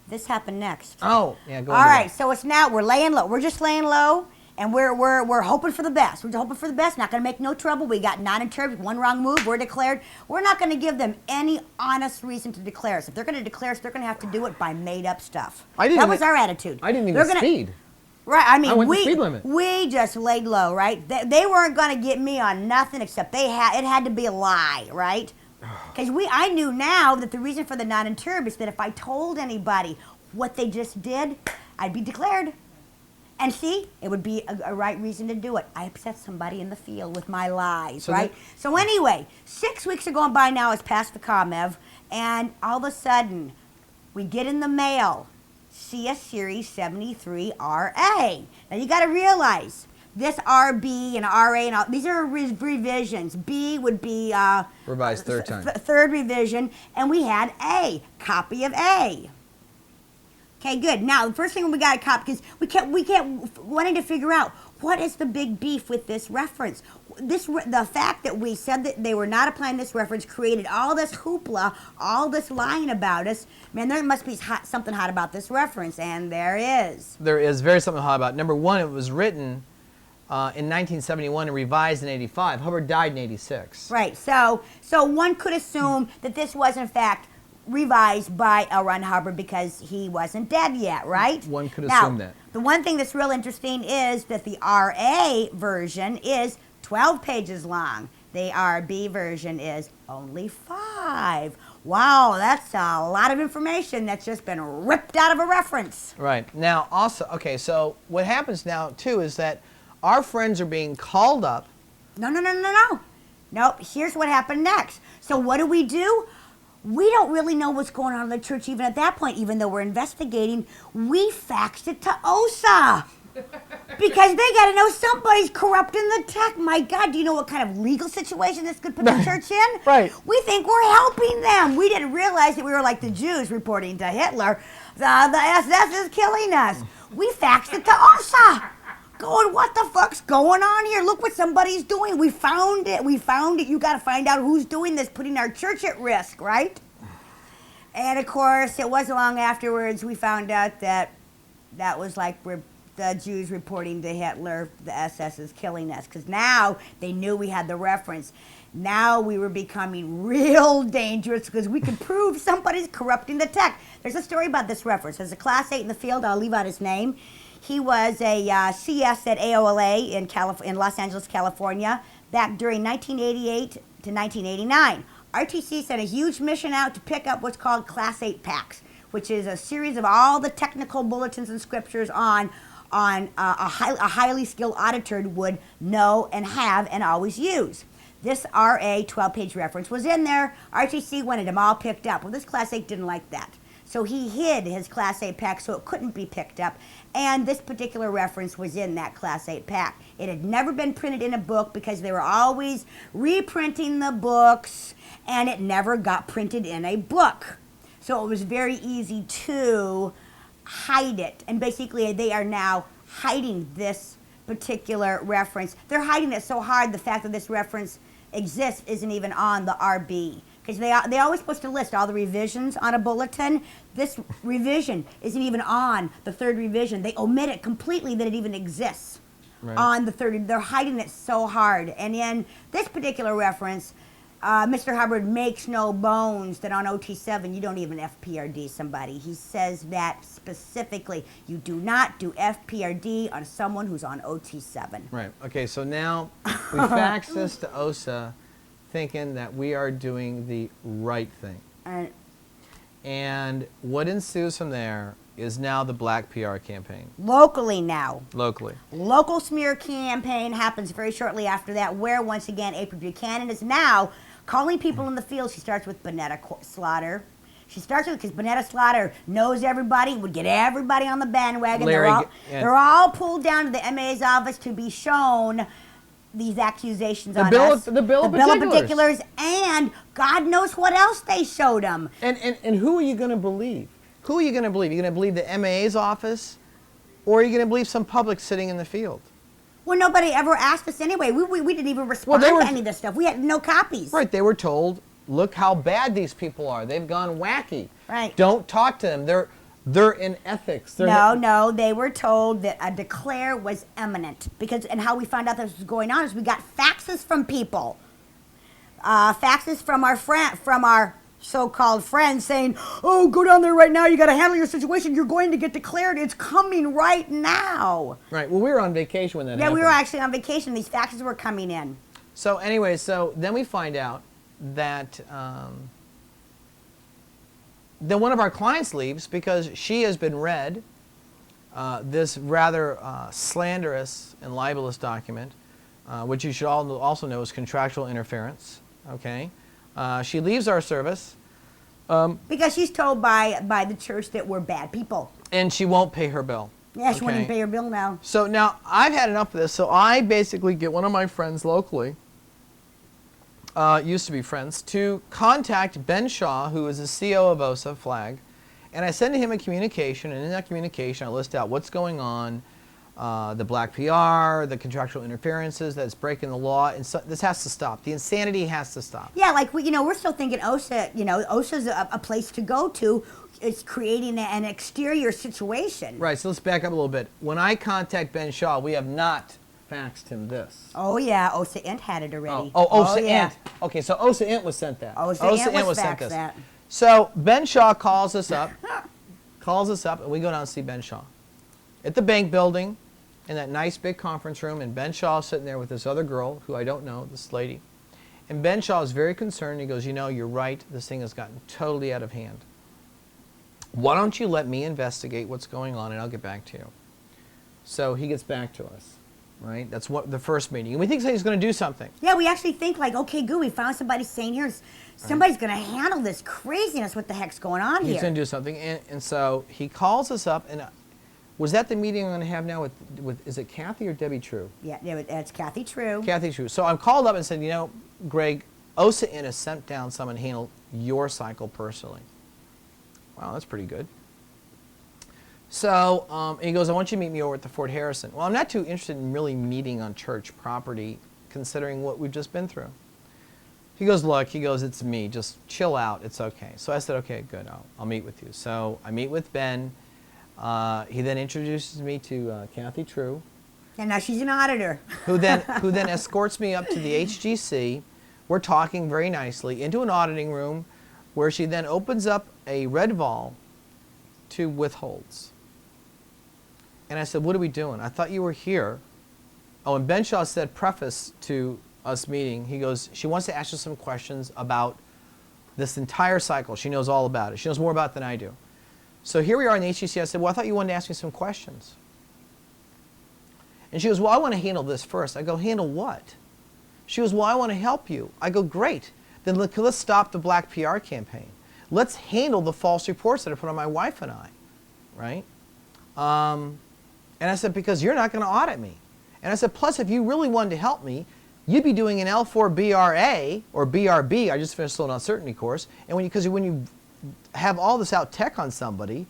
This happened next. Oh, yeah, go on. All right, so it's now, we're laying low. We're just laying low, and we're hoping for the best. We're hoping for the best, not going to make no trouble. We got non-interred, one wrong move, we're declared. We're not going to give them any honest reason to declare us. If they're going to declare us, they're going to have to do it by made-up stuff. That was our attitude. I didn't even speed. Right, I mean, I went the speed limit. We just laid low, right? They weren't going to get me on nothing except it had to be a lie, right? Because I knew now that the reason for the non-interred is that if I told anybody what they just did, I'd be declared. And see, it would be a right reason to do it. I upset somebody in the field with my lies, right? So anyway, 6 weeks are going by now. It's past the Comm Ev, and all of a sudden, we get in the mail, CS Series 73 RA. Now you got to realize, this RB and RA and all, these are revisions. B would be revised third time. Third revision, and we had A, copy of A. Okay, good. Now, the first thing we got to cop, because we kept wanting to figure out what is the big beef with this reference. The fact that we said that they were not applying this reference created all this hoopla, all this lying about us. Man, there must be something hot about this reference, and there is. There is very something hot about it. Number one, it was written in 1971 and revised in 85. Hubbard died in 86. Right. So one could assume that this was in fact revised by L. Ron Hubbard because he wasn't dead yet, right? One could assume that. The one thing that's real interesting is that the RA version is 12 pages long. The RB version is only 5. Wow, that's a lot of information that's just been ripped out of a reference. Right. Now, also, okay, so what happens now, too, is that our friends are being called up. No. Nope, here's what happened next. So what do? We don't really know what's going on in the church even at that point, even though we're investigating. We faxed it to OSA. Because they got to know somebody's corrupting the tech. My God, do you know what kind of legal situation this could put the church in? Right. We think we're helping them. We didn't realize that we were like the Jews reporting to Hitler, the SS is killing us. We faxed it to OSA. Going, what the fuck's going on here? Look what somebody's doing. We found it. You got to find out who's doing this, putting our church at risk, right? And of course, it wasn't long afterwards we found out that was like the Jews reporting to Hitler, the SS is killing us, because now they knew we had the reference. Now we were becoming real dangerous because we could prove somebody's corrupting the tech. There's a story about this reference. There's a Class 8 in the field. I'll leave out his name. He was a CS at AOLA in Los Angeles, California, back during 1988 to 1989. RTC sent a huge mission out to pick up what's called Class 8 packs, which is a series of all the technical bulletins and scriptures on a highly skilled auditor would know and have and always use. This RA 12-page reference was in there. RTC wanted them all picked up. Well, this Class 8 didn't like that. So he hid his Class 8 pack so it couldn't be picked up. And this particular reference was in that Class 8 pack. It had never been printed in a book because they were always reprinting the books, and it never got printed in a book. So it was very easy to hide it. And basically they are now hiding this particular reference. They're hiding it so hard the fact that this reference exists isn't even on the RB. Because they're always supposed to list all the revisions on a bulletin. This revision isn't even on the third revision. They omit it completely that it even exists on the third. They're hiding it so hard. And in this particular reference, Mr. Hubbard makes no bones that on OT VII you don't even FPRD somebody. He says that specifically. You do not do FPRD on someone who's on OT VII. Right. Okay, so now we fax this to OSA thinking that we are doing the right thing. And what ensues from there is now the black PR campaign. Locally now. Locally. Local smear campaign happens very shortly after that, where once again April Buchanan is now calling people in the field. She starts with Bonetta Slaughter. She starts with, because Bonetta Slaughter knows everybody, would get everybody on the bandwagon. They're all pulled down to the MA's office to be shown these accusations on us. The bill of particulars. And God knows what else they showed them. And who are you going to believe? Who are you going to believe? Are you going to believe the MA's office, or are you going to believe some public sitting in the field? Well, nobody ever asked us anyway. We didn't even respond to any of this stuff. We had no copies. Right, they were told, look how bad these people are. They've gone wacky. Right. Don't talk to them. They're in ethics. No, they were told that a declare was imminent. And how we found out this was going on is we got faxes from people. Faxes from our so-called friends saying, oh, go down there right now. You got to handle your situation. You're going to get declared. It's coming right now. Right. Well, we were on vacation when that happened. Yeah, we were actually on vacation. These faxes were coming in. So anyway, then we find out that then one of our clients leaves because she has been read this rather slanderous and libelous document, which you should also know is contractual interference. Okay, she leaves our service because she's told by the church that we're bad people, and she won't pay her bill. Yeah, she won't even pay her bill now. So now I've had enough of this. So I basically get one of my friends locally. Used to be friends, to contact Ben Shaw, who is the CO of OSA Flag, And I send to him a communication, and in that communication I list out what's going on, the black PR, the contractual interferences that's breaking the law, and so this has to stop. The insanity has to stop. Yeah, like we're still thinking OSA. OSA's a place to go to. It's creating an exterior situation. Right. So let's back up a little bit. When I contact Ben Shaw, we have not faxed him this. Oh yeah, OSA Int had it already. OSA yeah. Int. Okay, so OSA Int was sent that. OSA Int was sent faxed this. that. So Ben Shaw calls us up, and we go down and see Ben Shaw at the bank building, in that nice big conference room, and Ben Shaw's sitting there with this other girl who I don't know, this lady. And Ben Shaw is very concerned. He goes, you're right. This thing has gotten totally out of hand. Why don't you let me investigate what's going on, and I'll get back to you. So he gets back to us, right? That's what the first meeting. And we think he's going to do something. Yeah, we actually think like, okay, good, we found somebody saying here, somebody's going to handle this craziness. What the heck's going on here? He's going to do something. And so he calls us up, and was that the meeting I'm going to have now with is it Kathy or Debbie True? Yeah, it's Kathy True. Kathy True. So I'm called up and said, Greg, OSA Int has sent down someone to handle your cycle personally. Wow, that's pretty good. So he goes, I want you to meet me over at the Fort Harrison. Well, I'm not too interested in really meeting on church property, considering what we've just been through. He goes, look, it's me. Just chill out. It's okay. So I said, okay, good. I'll meet with you. So I meet with Ben. He then introduces me to Kathy True. And now she's an auditor. who then escorts me up to the HGC. We're talking very nicely into an auditing room where she then opens up a red vol to withholds. And I said, what are we doing? I thought you were here. Oh, and Ben Shaw said, preface to us meeting, he goes, she wants to ask you some questions about this entire cycle. She knows all about it. She knows more about it than I do. So here we are in the HGC. I said, well, I thought you wanted to ask me some questions. And she goes, well, I want to handle this first. I go, handle what? She goes, well, I want to help you. I go, great. Then let's stop the black PR campaign. Let's handle the false reports that are put on my wife and I, right? And I said, because you're not going to audit me. And I said, plus, if you really wanted to help me, you'd be doing an L4 BRA or BRB. I just finished an uncertainty course. And because when you have all this out tech on somebody,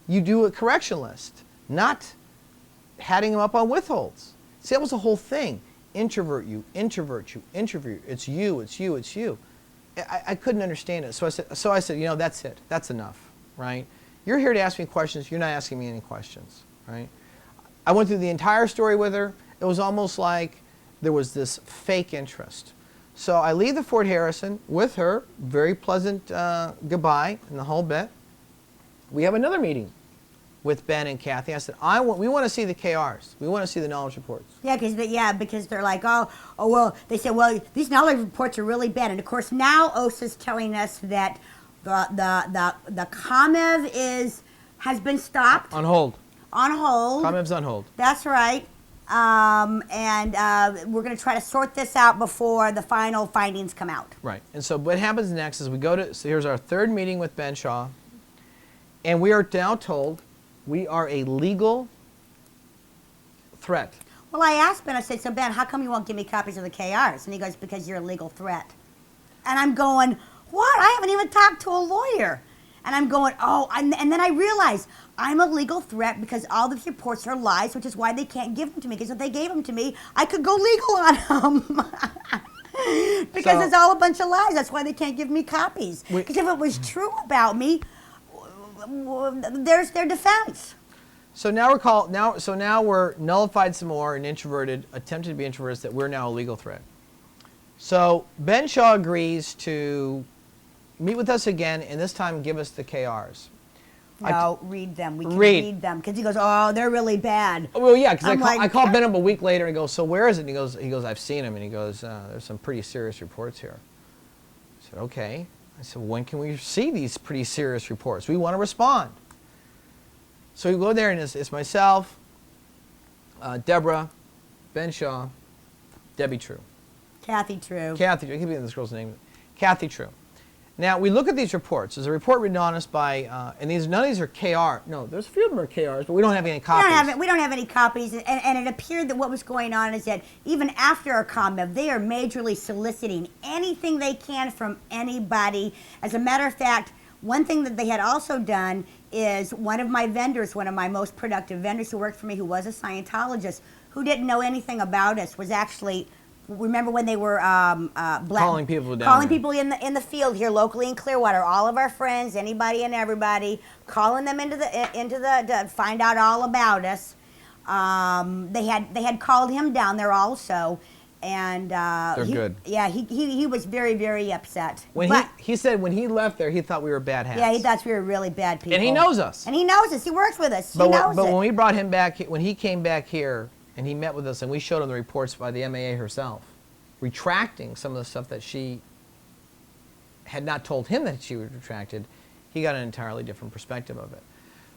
you do a correction list, not hatting them up on withholds. See, that was the whole thing. Introvert you, introvert you, introvert you. It's you, it's you, it's you. I couldn't understand it. So I said, that's it. That's enough, right? You're here to ask me questions. You're not asking me any questions, right? I went through the entire story with her. It was almost like there was this fake interest. So I leave the Fort Harrison with her, very pleasant goodbye and the whole bit. We have another meeting with Ben and Kathy. I said, we want to see the KRs. We want to see the knowledge reports. Yeah, because they're like, well, they said, well, these knowledge reports are really bad. And of course now OSA's telling us that the Comm Ev has been stopped. On hold. On hold. Comm Ev's on hold. That's right. And we're going to try to sort this out before the final findings come out. Right. And so what happens next is so here's our third meeting with Ben Shaw, and we are now told we are a legal threat. Well, I asked Ben, I said, so Ben, how come you won't give me copies of the KRs? And he goes, because you're a legal threat. And I'm going, what? I haven't even talked to a lawyer. And I'm going, and then I realized I'm a legal threat because all these reports are lies, which is why they can't give them to me. Because if they gave them to me, I could go legal on them. Because it's all a bunch of lies. That's why they can't give me copies. Because if it was true about me, there's their defense. So now we're nullified some more and attempted to be introverted, that we're now a legal threat. So Ben Shaw agrees to meet with us again, and this time give us the KRs. No, read them. We can read them. Because he goes, they're really bad. Well, yeah, because I called Ben up a week later and he goes, so where is it? And he goes, I've seen him. And he goes, there's some pretty serious reports here. I said, okay. I said, well, when can we see these pretty serious reports? We want to respond. So we go there, and it's myself, Debra, Ben Shaw, Debbie True. Kathy True. Kathy True. I keep getting this girl's name. Kathy True. Now, we look at these reports. There's a report written on us by, and none of these are KR. No, there's a few of them are KRs, but we don't have any copies. We don't have any copies, and it appeared that what was going on is that even after our Comm Ev, they are majorly soliciting anything they can from anybody. As a matter of fact, One thing that they had also done is one of my vendors, one of my most productive vendors who worked for me, who was a Scientologist, who didn't know anything about us, was actually, remember when they were calling people down calling there. people in the field here locally in Clearwater, all of our friends, anybody and everybody, calling them into the to find out all about us. They had called him down there also, and They're good. Yeah, he was very, very upset. When he said when he left there, he thought we were bad hats. Yeah, he thought we were really bad people. And he knows us. And he knows us. He works with us. But he knows when it. we brought him back, when he came back here and he met with us and we showed him the reports by the MAA herself, retracting some of the stuff that she had not told him that she would retracted, he got an entirely different perspective of it.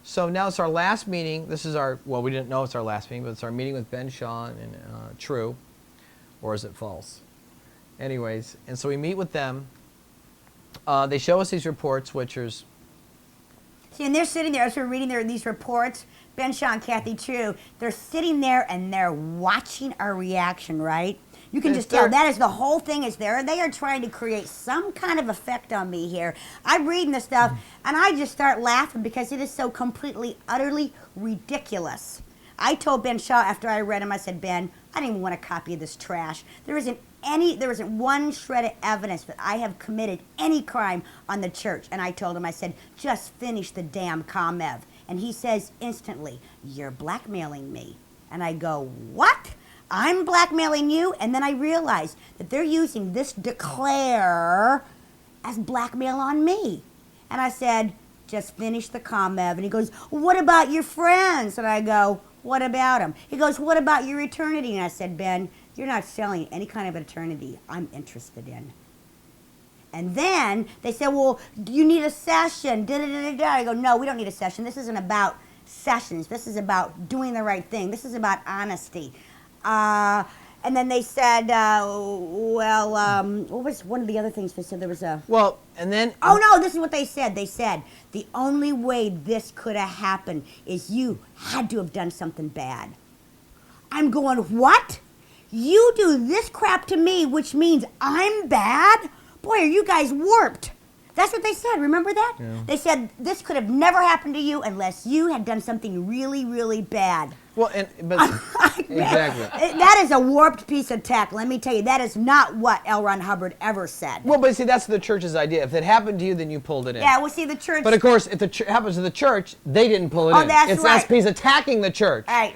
So now it's our last meeting. This is our, well, we didn't know it's our last meeting, but it's our meeting with Ben Shaw and True, or is it false? Anyways, and so we meet with them. They show us these reports, which is... See, and they're sitting there, as we're reading these reports, Ben Shaw and Kathy True, they're sitting there and they're watching our reaction, right? You can just tell that is the whole thing is there. They are trying to create some kind of effect on me here. I'm reading this stuff and I just start laughing because it is so completely, utterly ridiculous. I told Ben Shaw after I read him, I said, Ben, I don't even want a copy of this trash. There isn't one shred of evidence that I have committed any crime on the church. And I told him, I said, just finish the damn Comm Ev. And he says instantly, you're blackmailing me. And I go, what? I'm blackmailing you? And then I realized that they're using this declare as blackmail on me. And I said, just finish the Comm Ev. And he goes, what about your friends? And I go, what about them? He goes, what about your eternity? And I said, Ben, you're not selling any kind of eternity I'm interested in. And then they said, well, do you need a session? Da-da-da-da-da. I go, no, we don't need a session. This isn't about sessions. This is about doing the right thing. This is about honesty. And then they said, what was one of the other things they said? There was a... Well, and then... Oh, no, this is what they said. They said, the only way this could have happened is you had to have done something bad. I'm going, what? You do this crap to me, which means I'm bad? Boy, are you guys warped. That's what they said. Remember that? Yeah. They said this could have never happened to you unless you had done something really, really bad. Well, but exactly. That is a warped piece of tech. Let me tell you, that is not what L. Ron Hubbard ever said. Well, but see, that's the church's idea. If it happened to you, then you pulled it in. Yeah, well, see, the church... But of course, if it happens to the church, they didn't pull it in. That's it's right. SP's attacking the church. Right.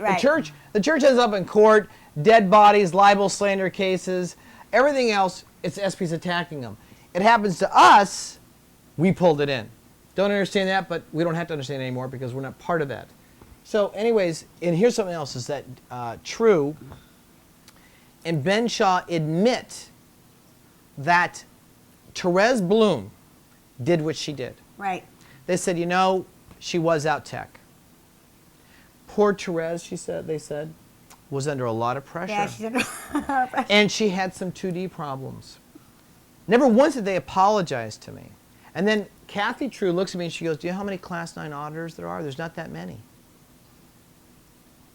The church ends up in court, dead bodies, libel, slander cases, everything else, it's SP's attacking them. It happens to us, we pulled it in. Don't understand that, but we don't have to understand it anymore because we're not part of that. So anyways, and here's something else, is that True and Ben Shaw admit that Therese Bloom did what she did. Right. They said, she was out tech. Poor Therese, they said, was under a lot of pressure. Yeah, she's under a lot of pressure. And she had some 2D problems. Never once did they apologize to me. And then Kathy True looks at me and she goes, do you know how many Class 9 auditors there are? There's not that many.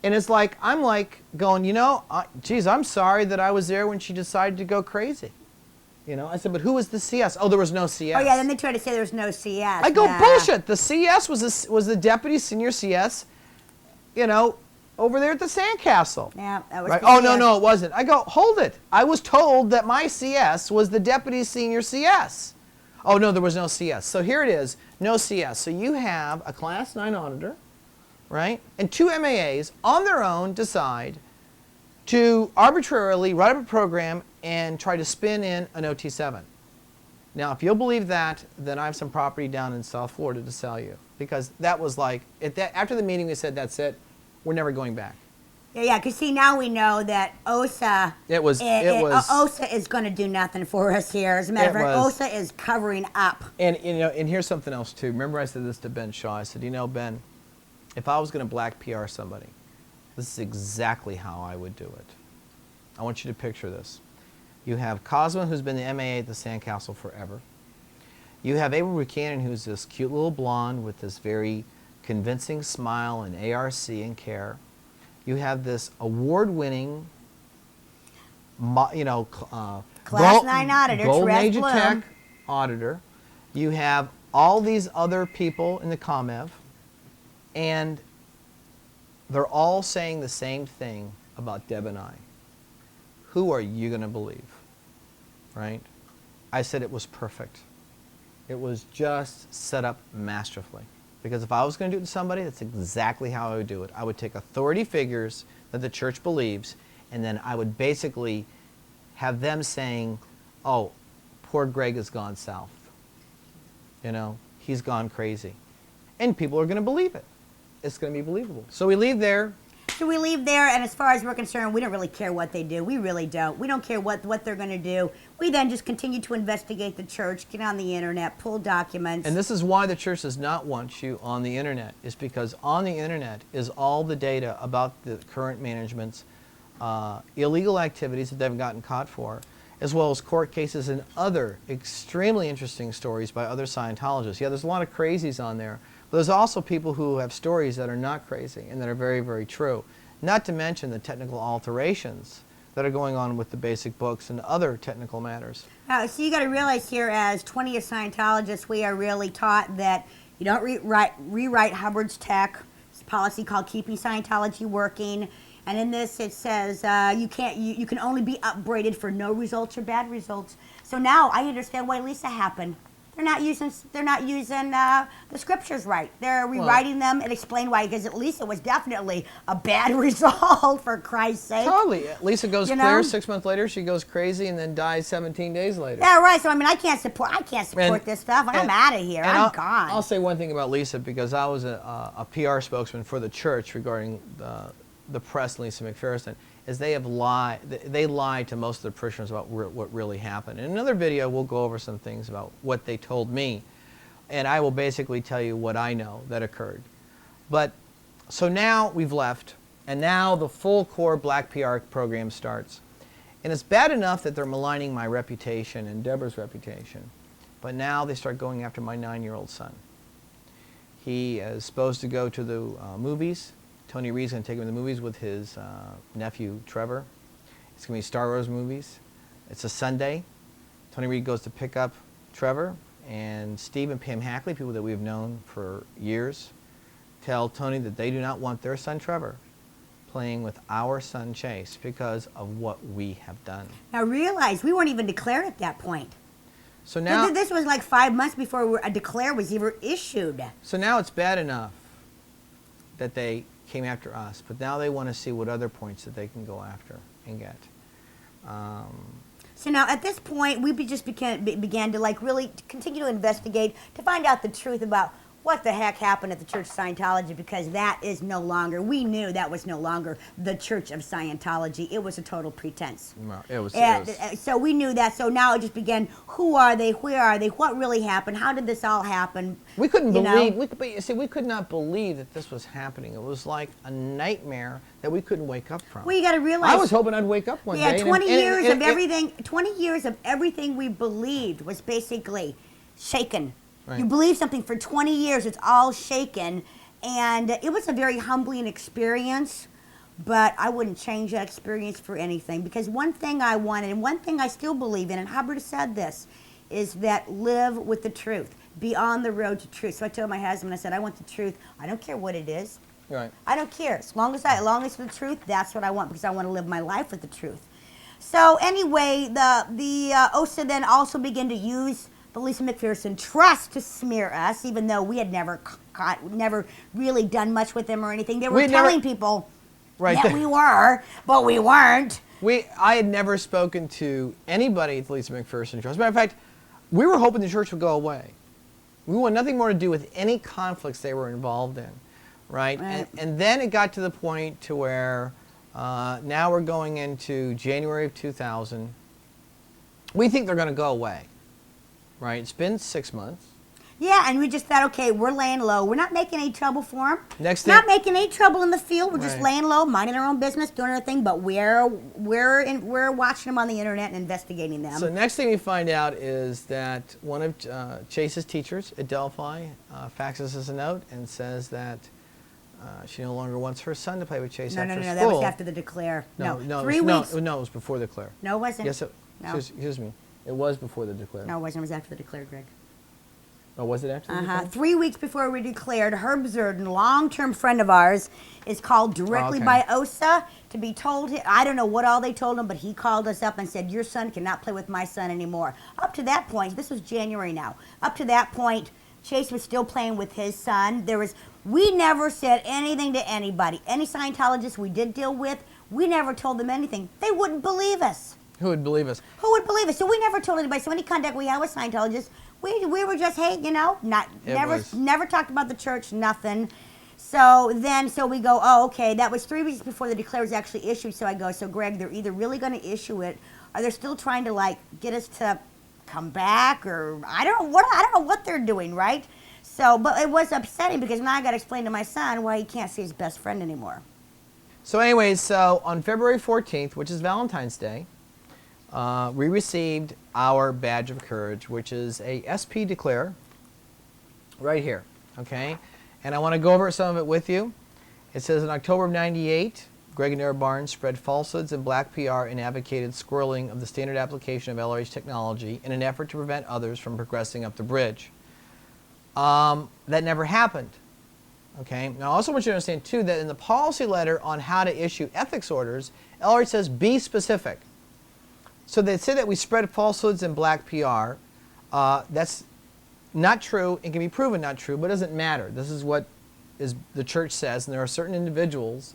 And it's like, I'm like going, geez, I'm sorry that I was there when she decided to go crazy. I said, but who was the CS? Oh, there was no CS. Oh, yeah, then they try to say there's no CS. I go, bullshit. The CS was the deputy senior CS, over there at the Sandcastle. Yeah, that was right? the Oh, CS. no, it wasn't. I go, hold it. I was told that my CS was the deputy senior CS. Oh, no, there was no CS. So here it is, no CS. So you have a Class 9 auditor, right? And 2 MAAs on their own decide to arbitrarily write up a program and try to spin in an OT VII. Now, if you'll believe that, then I have some property down in South Florida to sell you. Because that was like, after the meeting we said, that's it, we're never going back. Yeah, because see, now we know that OSA... OSA is going to do nothing for us here. As a matter of fact, OSA is covering up. And, and here's something else, too. Remember I said this to Ben Shaw. I said, Ben, if I was going to black PR somebody, this is exactly how I would do it. I want you to picture this. You have Cosmo, who's been the MAA at the Sandcastle forever. You have Abel Buchanan, who's this cute little blonde with this very convincing smile and ARC and care. You have this award-winning, Class 9 auditor, Gold Therese Major Bloom. Tech auditor. You have all these other people in the Comm Ev, and they're all saying the same thing about Deb and I. Who are you going to believe? Right? I said it was perfect. It was just set up masterfully. Because if I was going to do it to somebody, that's exactly how I would do it. I would take authority figures that the church believes, and then I would basically have them saying, oh, poor Greg has gone south. You know, he's gone crazy. And people are going to believe it. It's going to be believable. So we leave there. So we leave there, and as far as we're concerned, we don't really care what they do. We really don't. We don't care what they're going to do. We then just continue to investigate the church, get on the internet, pull documents. And this is why the church does not want you on the internet, is because on the internet is all the data about the current management's illegal activities that they've gotten caught for, as well as court cases and other extremely interesting stories by other Scientologists. Yeah, there's a lot of crazies on there. But there's also people who have stories that are not crazy and that are very, very true. Not to mention the technical alterations that are going on with the basic books and other technical matters. So you got to realize here, as 20-year Scientologists, we are really taught that you don't rewrite Hubbard's tech. It's a policy called Keeping Scientology Working. And in this, it says you can only be upbraided for no results or bad results. So now I understand why Lisa happened. They're not using the scriptures right. They're rewriting them and explain why. Because Lisa was definitely a bad result, for Christ's sake. Totally. Lisa goes clear. 6 months later, she goes crazy and then dies 17 days later. Yeah, right. So I mean, I can't support this stuff. I'm out of here. I'm gone. I'll say one thing about Lisa, because I was a PR spokesman for the church regarding the press and Lisa McPherson, is they lied to most of the parishioners about what really happened. In another video, we'll go over some things about what they told me, and I will basically tell you what I know that occurred. But so now we've left, and now the full core black PR program starts. And it's bad enough that they're maligning my reputation and Debra's reputation, but now they start going after my 9-year-old son. He is supposed to go to the movies. Tony Reed's going to take him to the movies with his nephew, Trevor. It's going to be Star Wars movies. It's a Sunday. Tony Reed goes to pick up Trevor, and Steve and Pam Hackley, people that we've known for years, tell Tony that they do not want their son, Trevor, playing with our son, Chase, because of what we have done. Now realize, we weren't even declared at that point. So now, this was like 5 months before a declare was even issued. So now it's bad enough that they came after us, but now they want to see what other points that they can go after and get. So now at this point, we just began to like really continue to investigate to find out the truth about what the heck happened at the Church of Scientology, because that is no longer, we knew that was no longer the Church of Scientology. It was a total pretense. No, it was. So we knew that. So now it just began, who are they? Where are they? What really happened? How did this all happen? We couldn't believe, we could not believe that this was happening. It was like a nightmare that we couldn't wake up from. Well, you got to realize. I was hoping I'd wake up one day. 20 years of everything, 20 years of everything we believed was basically shaken. Right. You believe something for 20 years, it's all shaken, and it was a very humbling experience, but I wouldn't change that experience for anything, because one thing I wanted, and one thing I still believe in, and Hubbard said this, is that live with the truth. Be on the road to truth. So I told my husband, I said, I want the truth. I don't care what it is. Right. I don't care. As long as it's the truth, that's what I want, because I want to live my life with the truth. So anyway, the OSA then also began to use the Lisa McPherson trust to smear us, even though we had never really done much with them or anything. They were telling people that we were, but we weren't. I had never spoken to anybody at the Lisa McPherson trust. As a matter of fact, we were hoping the church would go away. We wanted nothing more to do with any conflicts they were involved in, right? And then it got to the point to where now we're going into January of 2000. We think they're going to go away. Right, it's been 6 months. Yeah, and we just thought, okay, we're laying low. We're not making any trouble for them. Not making any trouble in the field. We're just laying low, minding our own business, doing our thing. But we're watching them on the internet and investigating them. So next thing we find out is that one of Chase's teachers at Delphi faxes us a note and says that she no longer wants her son to play with Chase after school. No, that was after the declare. No, 3 weeks. No, it was before the declare. No, it wasn't. Yes, excuse me. It was before the declare. No, it wasn't. It was after the declare, Greg. Oh, was it actually? declared? 3 weeks before we declared, Herb Zerden, long-term friend of ours, is called directly by OSA to be told. I don't know what all they told him, but he called us up and said, your son cannot play with my son anymore. Up to that point, this was January now, up to that point, Chase was still playing with his son. We never said anything to anybody. Any Scientologists we did deal with, we never told them anything. They wouldn't believe us. Who would believe us? Who would believe us? So we never told anybody. So any contact we had with Scientologists, we were just, hey, you know, never talked about the church, nothing. So we go, oh, okay, that was 3 weeks before the declare was actually issued. So I go, so Greg, they're either really going to issue it, or they're still trying to like get us to come back, or I don't know what they're doing, right? So, but it was upsetting because now I got to explain to my son why he can't see his best friend anymore. So anyways, so on February 14th, which is Valentine's Day, we received our badge of courage, which is a SP declare right here, okay? And I want to go over some of it with you. It says in October of '98, Greg and Debra Barnes spread falsehoods and black PR and advocated squirreling of the standard application of LRH technology in an effort to prevent others from progressing up the bridge. That never happened. Okay. Now, I also want you to understand, too, that in the policy letter on how to issue ethics orders, LRH says be specific. So they say that we spread falsehoods and black PR. That's not true. It can be proven not true, but it doesn't matter. This is what the church says, and there are certain individuals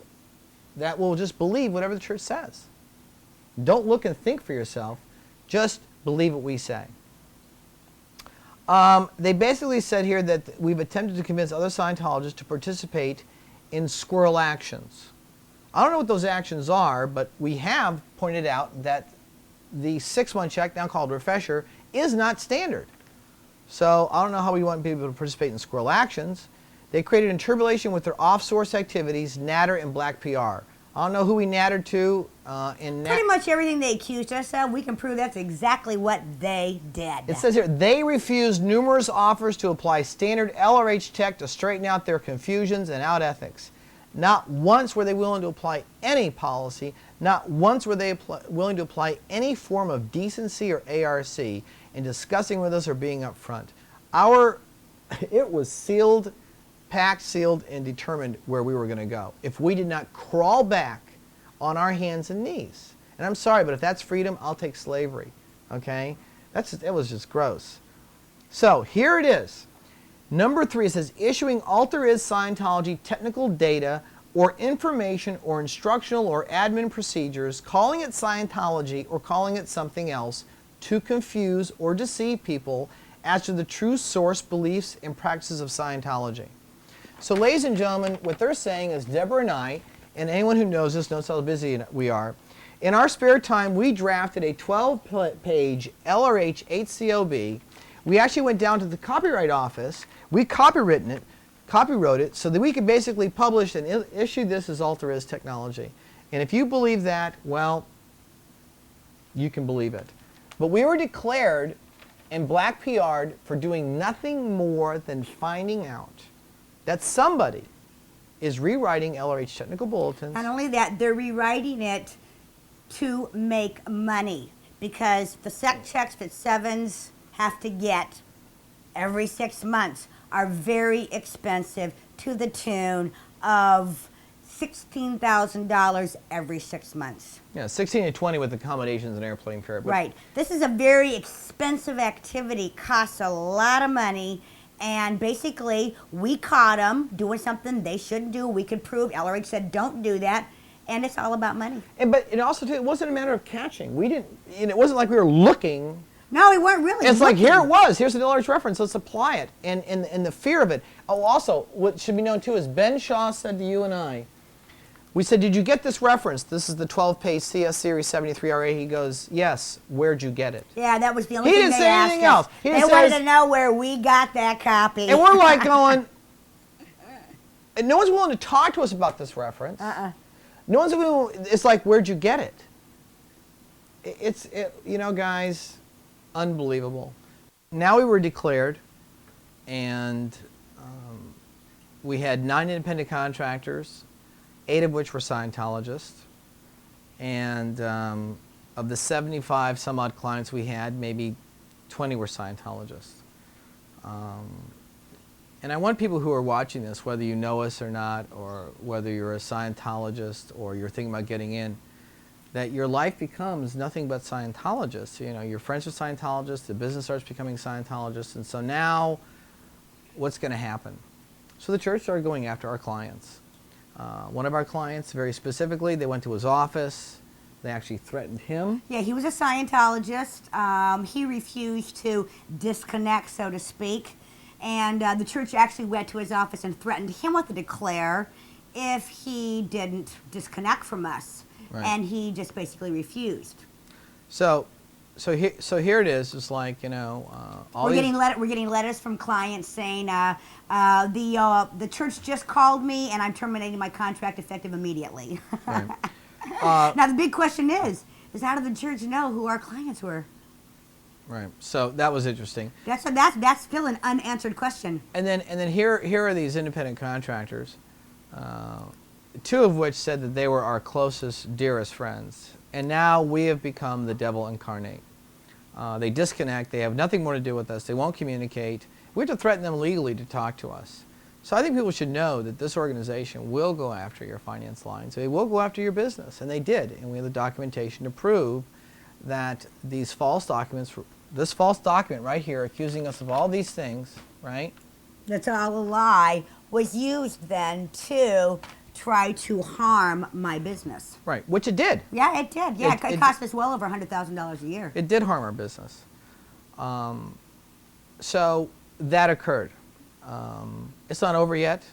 that will just believe whatever the church says. Don't look and think for yourself. Just believe what we say. They basically said here that we've attempted to convince other Scientologists to participate in squirrel actions. I don't know what those actions are, but we have pointed out that the 6-month check, now called refresher, is not standard. So I don't know how we want people to participate in squirrel actions. They created interpolation with their off-source activities, natter and black PR. I don't know who we nattered to. Pretty much everything they accused us of, we can prove that's exactly what they did. It says here, they refused numerous offers to apply standard LRH tech to straighten out their confusions and out ethics. Not once were they willing to apply any policy. Not once were they willing to apply any form of decency or ARC in discussing with us or being upfront. It was sealed, packed, sealed, and determined where we were going to go if we did not crawl back on our hands and knees. And I'm sorry, but if that's freedom, I'll take slavery. Okay? It was just gross. So here it is. Number 3, it says issuing alter-is Scientology technical data or information or instructional or admin procedures, calling it Scientology or calling it something else to confuse or deceive people as to the true source, beliefs, and practices of Scientology. So ladies and gentlemen, what they're saying is Deborah and I, and anyone who knows us knows how busy we are, in our spare time we drafted a 12-page LRH HCOB. We actually went down to the Copyright Office. We copywrote it so that we could basically publish and issue this as alter-is technology. And if you believe that, well, you can believe it. But we were declared and black PR'd for doing nothing more than finding out that somebody is rewriting LRH technical bulletins. Not only that, they're rewriting it to make money because the sec checks that sevens have to get every 6 months are very expensive, to the tune of $16,000 every 6 months. Yeah, 16 to 20 with accommodations and airplane fare. Right. This is a very expensive activity, costs a lot of money, and basically we caught them doing something they shouldn't do. We could prove, LRH said don't do that, and it's all about money. But it also, too, it wasn't a matter of catching. We didn't, it wasn't like we were looking. No, we weren't really It's looking. like, here it was. Here's an LRH reference. Let's apply it. And the fear of it. Oh, also, what should be known, too, is Ben Shaw said to you and I, we said, did you get this reference? This is the 12-page CS Series 73RA. He goes, yes. Where'd you get it? Yeah, that was the only He thing didn't they say asked anything us. else. He They just wanted says- to know where we got that copy. And we're like going, and no one's willing to talk to us about this reference. No one's willing, it's like, where'd you get it? You know, guys, unbelievable. Now we were declared, and we had 9 independent contractors, 8 of which were Scientologists. And of the 75 some odd clients we had, maybe 20 were Scientologists. And I want people who are watching this, whether you know us or not, or whether you're a Scientologist or you're thinking about getting in, that your life becomes nothing but Scientologists. You know, your friends are Scientologists, the business starts becoming Scientologists, and so now what's going to happen? So the church started going after our clients. One of our clients, very specifically, they went to his office. They actually threatened him. Yeah, he was a Scientologist. He refused to disconnect, so to speak. And the church actually went to his office and threatened him with a declare if he didn't disconnect from us. Right. And he just basically refused. So here it is. It's like, you know, We're getting letters from clients saying the church just called me and I'm terminating my contract effective immediately. Right. Now the big question is how did the church know who our clients were? Right. So that was interesting. That's still an unanswered question. And then here are these independent contractors, two of which said that they were our closest, dearest friends. And now we have become the devil incarnate. They disconnect. They have nothing more to do with us. They won't communicate. We have to threaten them legally to talk to us. So I think people should know that this organization will go after your finance lines. They will go after your business, and they did. And we have the documentation to prove that these false documents, this false document right here accusing us of all these things, right? That's all a lie, was used then to try to harm my business. Right, which it did. Yeah, it did. Yeah, it cost us well over $100,000 a year. It did harm our business. So that occurred. It's not over yet.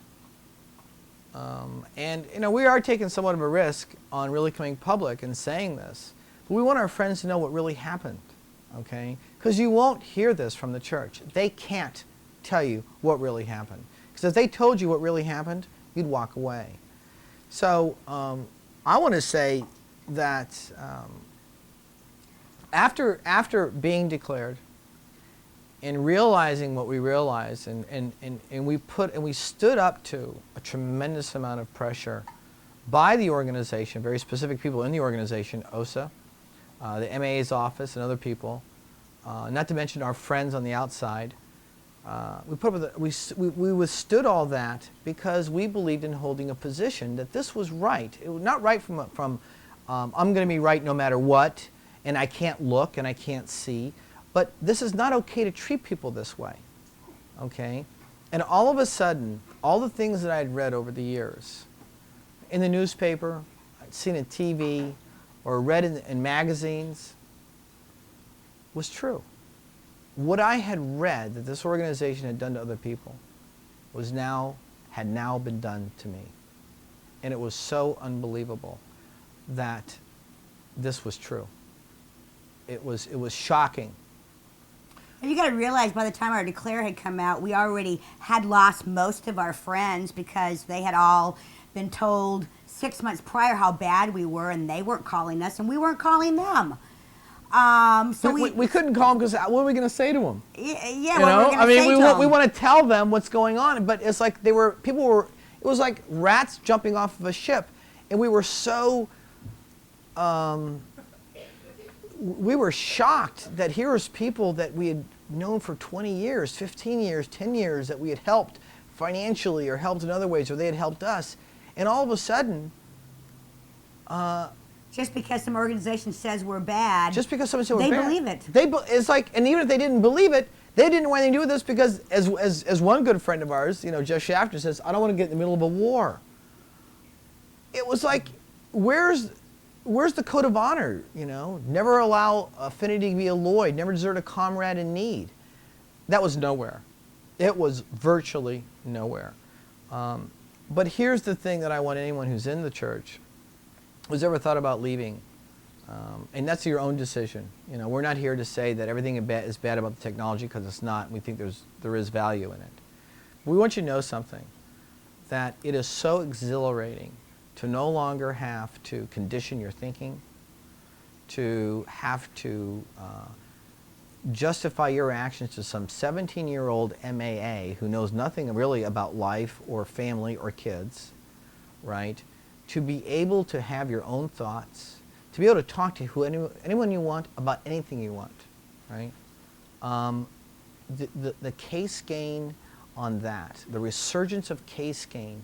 And you know, we are taking somewhat of a risk on really coming public and saying this. But we want our friends to know what really happened, okay? Because you won't hear this from the church. They can't tell you what really happened. Because if they told you what really happened, you'd walk away. So I want to say that after being declared and realizing what we realized, and we stood up to a tremendous amount of pressure by the organization, very specific people in the organization, OSA, the MAA's office, and other people, not to mention our friends on the outside. We withstood all that because we believed in holding a position that this was right. It was not right from I'm going to be right no matter what, and I can't look and I can't see. But this is not okay to treat people this way, okay? And all of a sudden, all the things that I had read over the years, in the newspaper, I'd seen on TV, or read in magazines, was true. What I had read that this organization had done to other people had now been done to me. And it was so unbelievable that this was true. It was shocking. And you got to realize by the time our declare had come out, we already had lost most of our friends because they had all been told 6 months prior how bad we were, and they weren't calling us, and we weren't calling them. So we couldn't call them because what were we going to say to them? Yeah, you what know? were we going to say to them? We want to tell them what's going on, but it's like it was like rats jumping off of a ship, and we were so. We were shocked that here's people that we had known for 20 years, 15 years, 10 years, that we had helped financially or helped in other ways, or they had helped us. And all of a sudden... just because some organization says we're bad, just because someone said we're they bad, believe it. It's like, and even if they didn't believe it, they didn't want anything to do with this because, as one good friend of ours, you know, Jeff Shafter says, I don't want to get in the middle of a war. It was like, where's the code of honor, you know? Never allow affinity to be alloyed, never desert a comrade in need. That was nowhere. It was virtually nowhere. But here's the thing that I want anyone who's in the church, who's ever thought about leaving, and that's your own decision. You know, we're not here to say that everything is bad about the technology, because it's not. We think there is value in it. We want you to know something, that it is so exhilarating to no longer have to condition your thinking, to have to justify your actions to some 17-year-old MAA who knows nothing really about life or family or kids, right? To be able to have your own thoughts, to be able to talk to anyone you want about anything you want, right? the case gain on that, the resurgence of case gain,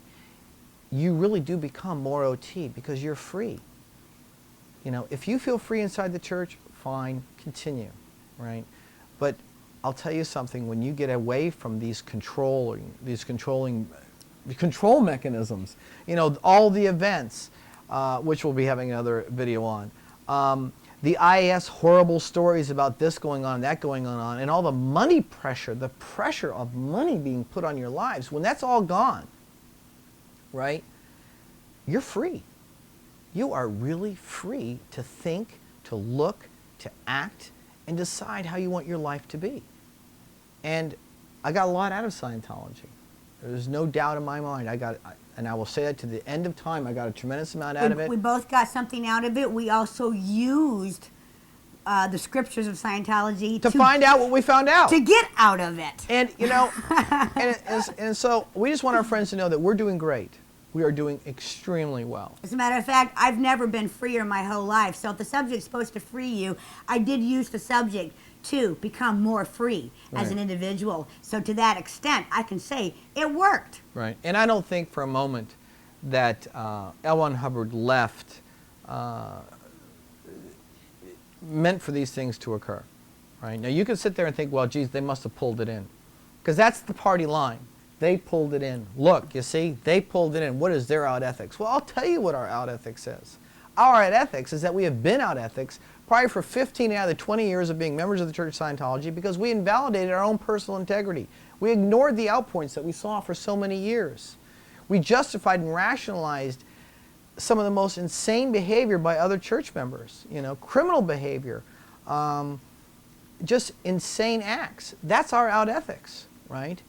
you really do become more OT because you're free. You know, if you feel free inside the church, fine, continue, right? But I'll tell you something, when you get away from these control mechanisms, you know, all the events, which we'll be having another video on, the IAS horrible stories about this going on, that going on, and all the money pressure, the pressure of money being put on your lives, when that's all gone, right, you're free. You are really free to think, to look, to act, and decide how you want your life to be. And I got a lot out of Scientology. There's no doubt in my mind. And I will say that to the end of time, I got a tremendous amount out of it. We both got something out of it. We also used the scriptures of Scientology to find out what we found out. To get out of it. And, you know, and so we just want our friends to know that we're doing great. We are doing extremely well. As a matter of fact, I've never been freer my whole life. So if the subject's supposed to free you, I did use the subject to become more free as an individual. So to that extent, I can say it worked. Right. And I don't think for a moment that L. Hubbard left meant for these things to occur. Right. Now you can sit there and think, well, geez, they must have pulled it in. Because that's the party line. They pulled it in. Look, you see, they pulled it in. What is their out ethics? Well, I'll tell you what our out ethics is. Our out ethics is that we have been out ethics probably for 15 out of the 20 years of being members of the Church of Scientology because we invalidated our own personal integrity. We ignored the outpoints that we saw for so many years. We justified and rationalized some of the most insane behavior by other church members, you know, criminal behavior, just insane acts. That's our out ethics, right?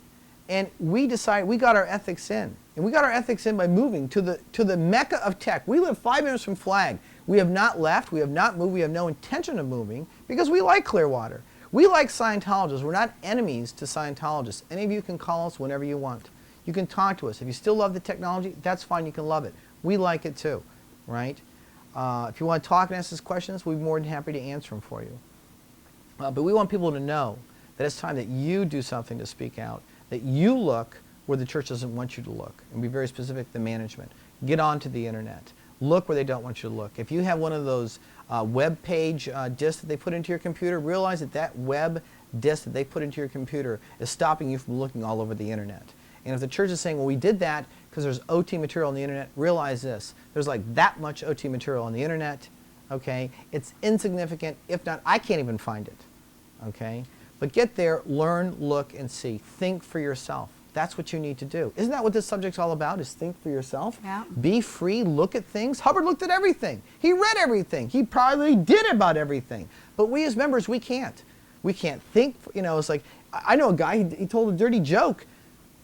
And we decided, we got our ethics in. And we got our ethics in by moving to the mecca of tech. We live 5 minutes from Flag. We have not left, we have not moved, we have no intention of moving because we like Clearwater. We like Scientologists. We're not enemies to Scientologists. Any of you can call us whenever you want. You can talk to us. If you still love the technology, that's fine, you can love it. We like it too, right? If you want to talk and ask us questions, we'd be more than happy to answer them for you. But we want people to know that it's time that you do something to speak out, that you look where the church doesn't want you to look, and be very specific, the management. Get onto the internet. Look where they don't want you to look. If you have one of those web page disks that they put into your computer, realize that that web disk that they put into your computer is stopping you from looking all over the internet. And if the church is saying, well, we did that because there's OT material on the internet, realize this. There's like that much OT material on the internet, okay? It's insignificant. If not, I can't even find it, okay? But get there, learn, look, and see. Think for yourself. That's what you need to do. Isn't that what this subject's all about, is think for yourself? Yeah. Be free, look at things. Hubbard looked at everything. He read everything. He probably did about everything. But we as members, we can't. We can't think, you know, it's like, I know a guy, he told a dirty joke,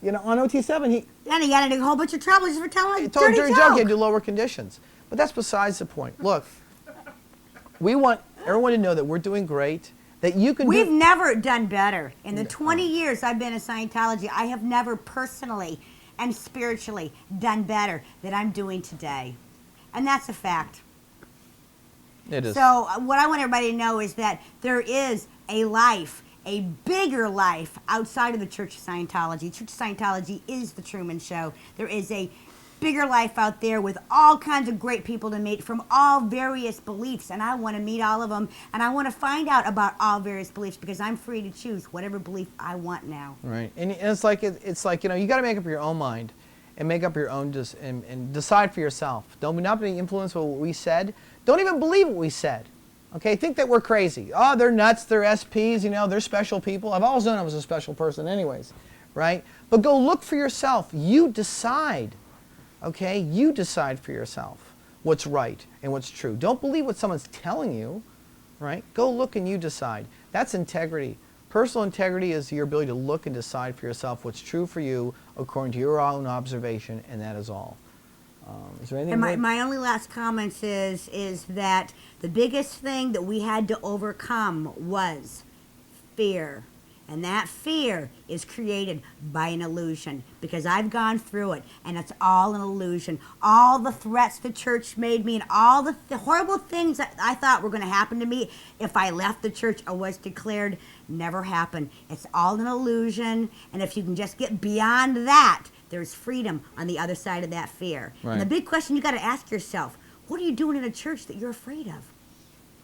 you know, on OT VII. Then he got into a whole bunch of trouble just for telling He told a dirty joke, he had to do lower conditions. But that's besides the point. Look, we want everyone to know that we're doing great. That you can We've never done better. In the 20 years I've been in Scientology, I have never personally and spiritually done better than I'm doing today. And that's a fact. It is. So what I want everybody to know is that there is a life, a bigger life outside of the Church of Scientology. Church of Scientology is the Truman Show. There is a bigger life out there with all kinds of great people to meet from all various beliefs, and I want to meet all of them, and I want to find out about all various beliefs because I'm free to choose whatever belief I want now. Right, and it's like you know, you got to make up your own mind and make up your own and decide for yourself. Don't not be influenced by what we said. Don't even believe what we said. Okay, think that we're crazy. Oh, they're nuts. They're SPs. You know, they're special people. I've always known I was a special person, anyways, right? But go look for yourself. You decide. Okay, you decide for yourself what's right and what's true. Don't believe what someone's telling you, right? Go look and you decide. That's integrity. Personal integrity is your ability to look and decide for yourself what's true for you according to your own observation, and that is all. Is there anything? And my only last comments is that the biggest thing that we had to overcome was fear. And that fear is created by an illusion, because I've gone through it, and it's all an illusion. All the threats the church made me and all the horrible things that I thought were going to happen to me if I left the church or was declared never happened. It's all an illusion, and if you can just get beyond that, there's freedom on the other side of that fear. Right. And the big question you got to ask yourself, what are you doing in a church that you're afraid of?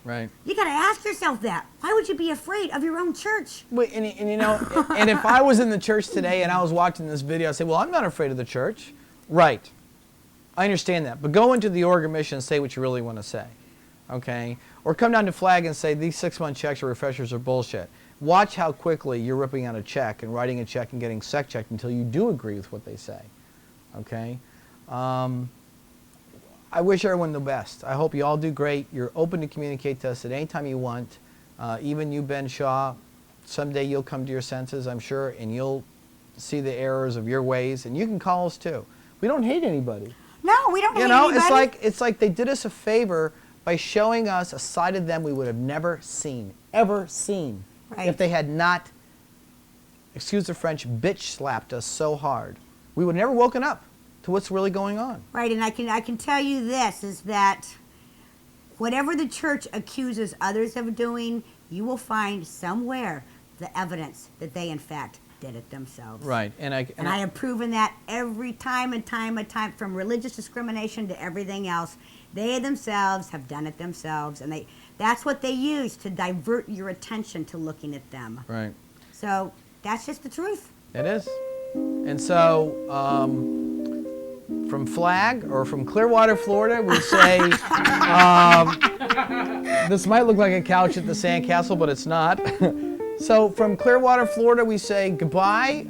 Right. You got to ask yourself that. Why would you be afraid of your own church? Wait, and you know, and if I was in the church today and I was watching this video, I'd say, well, I'm not afraid of the church. Right. I understand that. But go into the org or mission and say what you really want to say. Okay? Or come down to flag and say these 6-month checks or refreshers are bullshit. Watch how quickly you're ripping out a check and writing a check and getting sec checked until you do agree with what they say. Okay? I wish everyone the best. I hope you all do great. You're open to communicate to us at any time you want. Even you, Ben Shaw, someday you'll come to your senses, I'm sure, and you'll see the errors of your ways. And you can call us too. We don't hate anybody. No, we don't hate anybody. It's like they did us a favor by showing us a side of them we would have never seen, ever seen, right. if they had not, excuse the French, bitch slapped us so hard. We would have never woken up to what's really going on. Right, and I can tell you this, is that whatever the church accuses others of doing, you will find somewhere the evidence that they in fact did it themselves. Right, and I have proven that every time and time and time, from religious discrimination to everything else. They themselves have done it themselves, and that's what they use to divert your attention to looking at them. Right. So that's just the truth. It is. And so, from Flag or from Clearwater, Florida, we say, this might look like a couch at the sandcastle, but it's not. So from Clearwater, Florida, we say goodbye,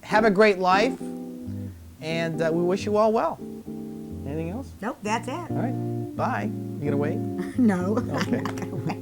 have a great life, and we wish you all well. Anything else? Nope, that's it. All right, bye. You gonna wait? No. Okay. I'm not gonna wait.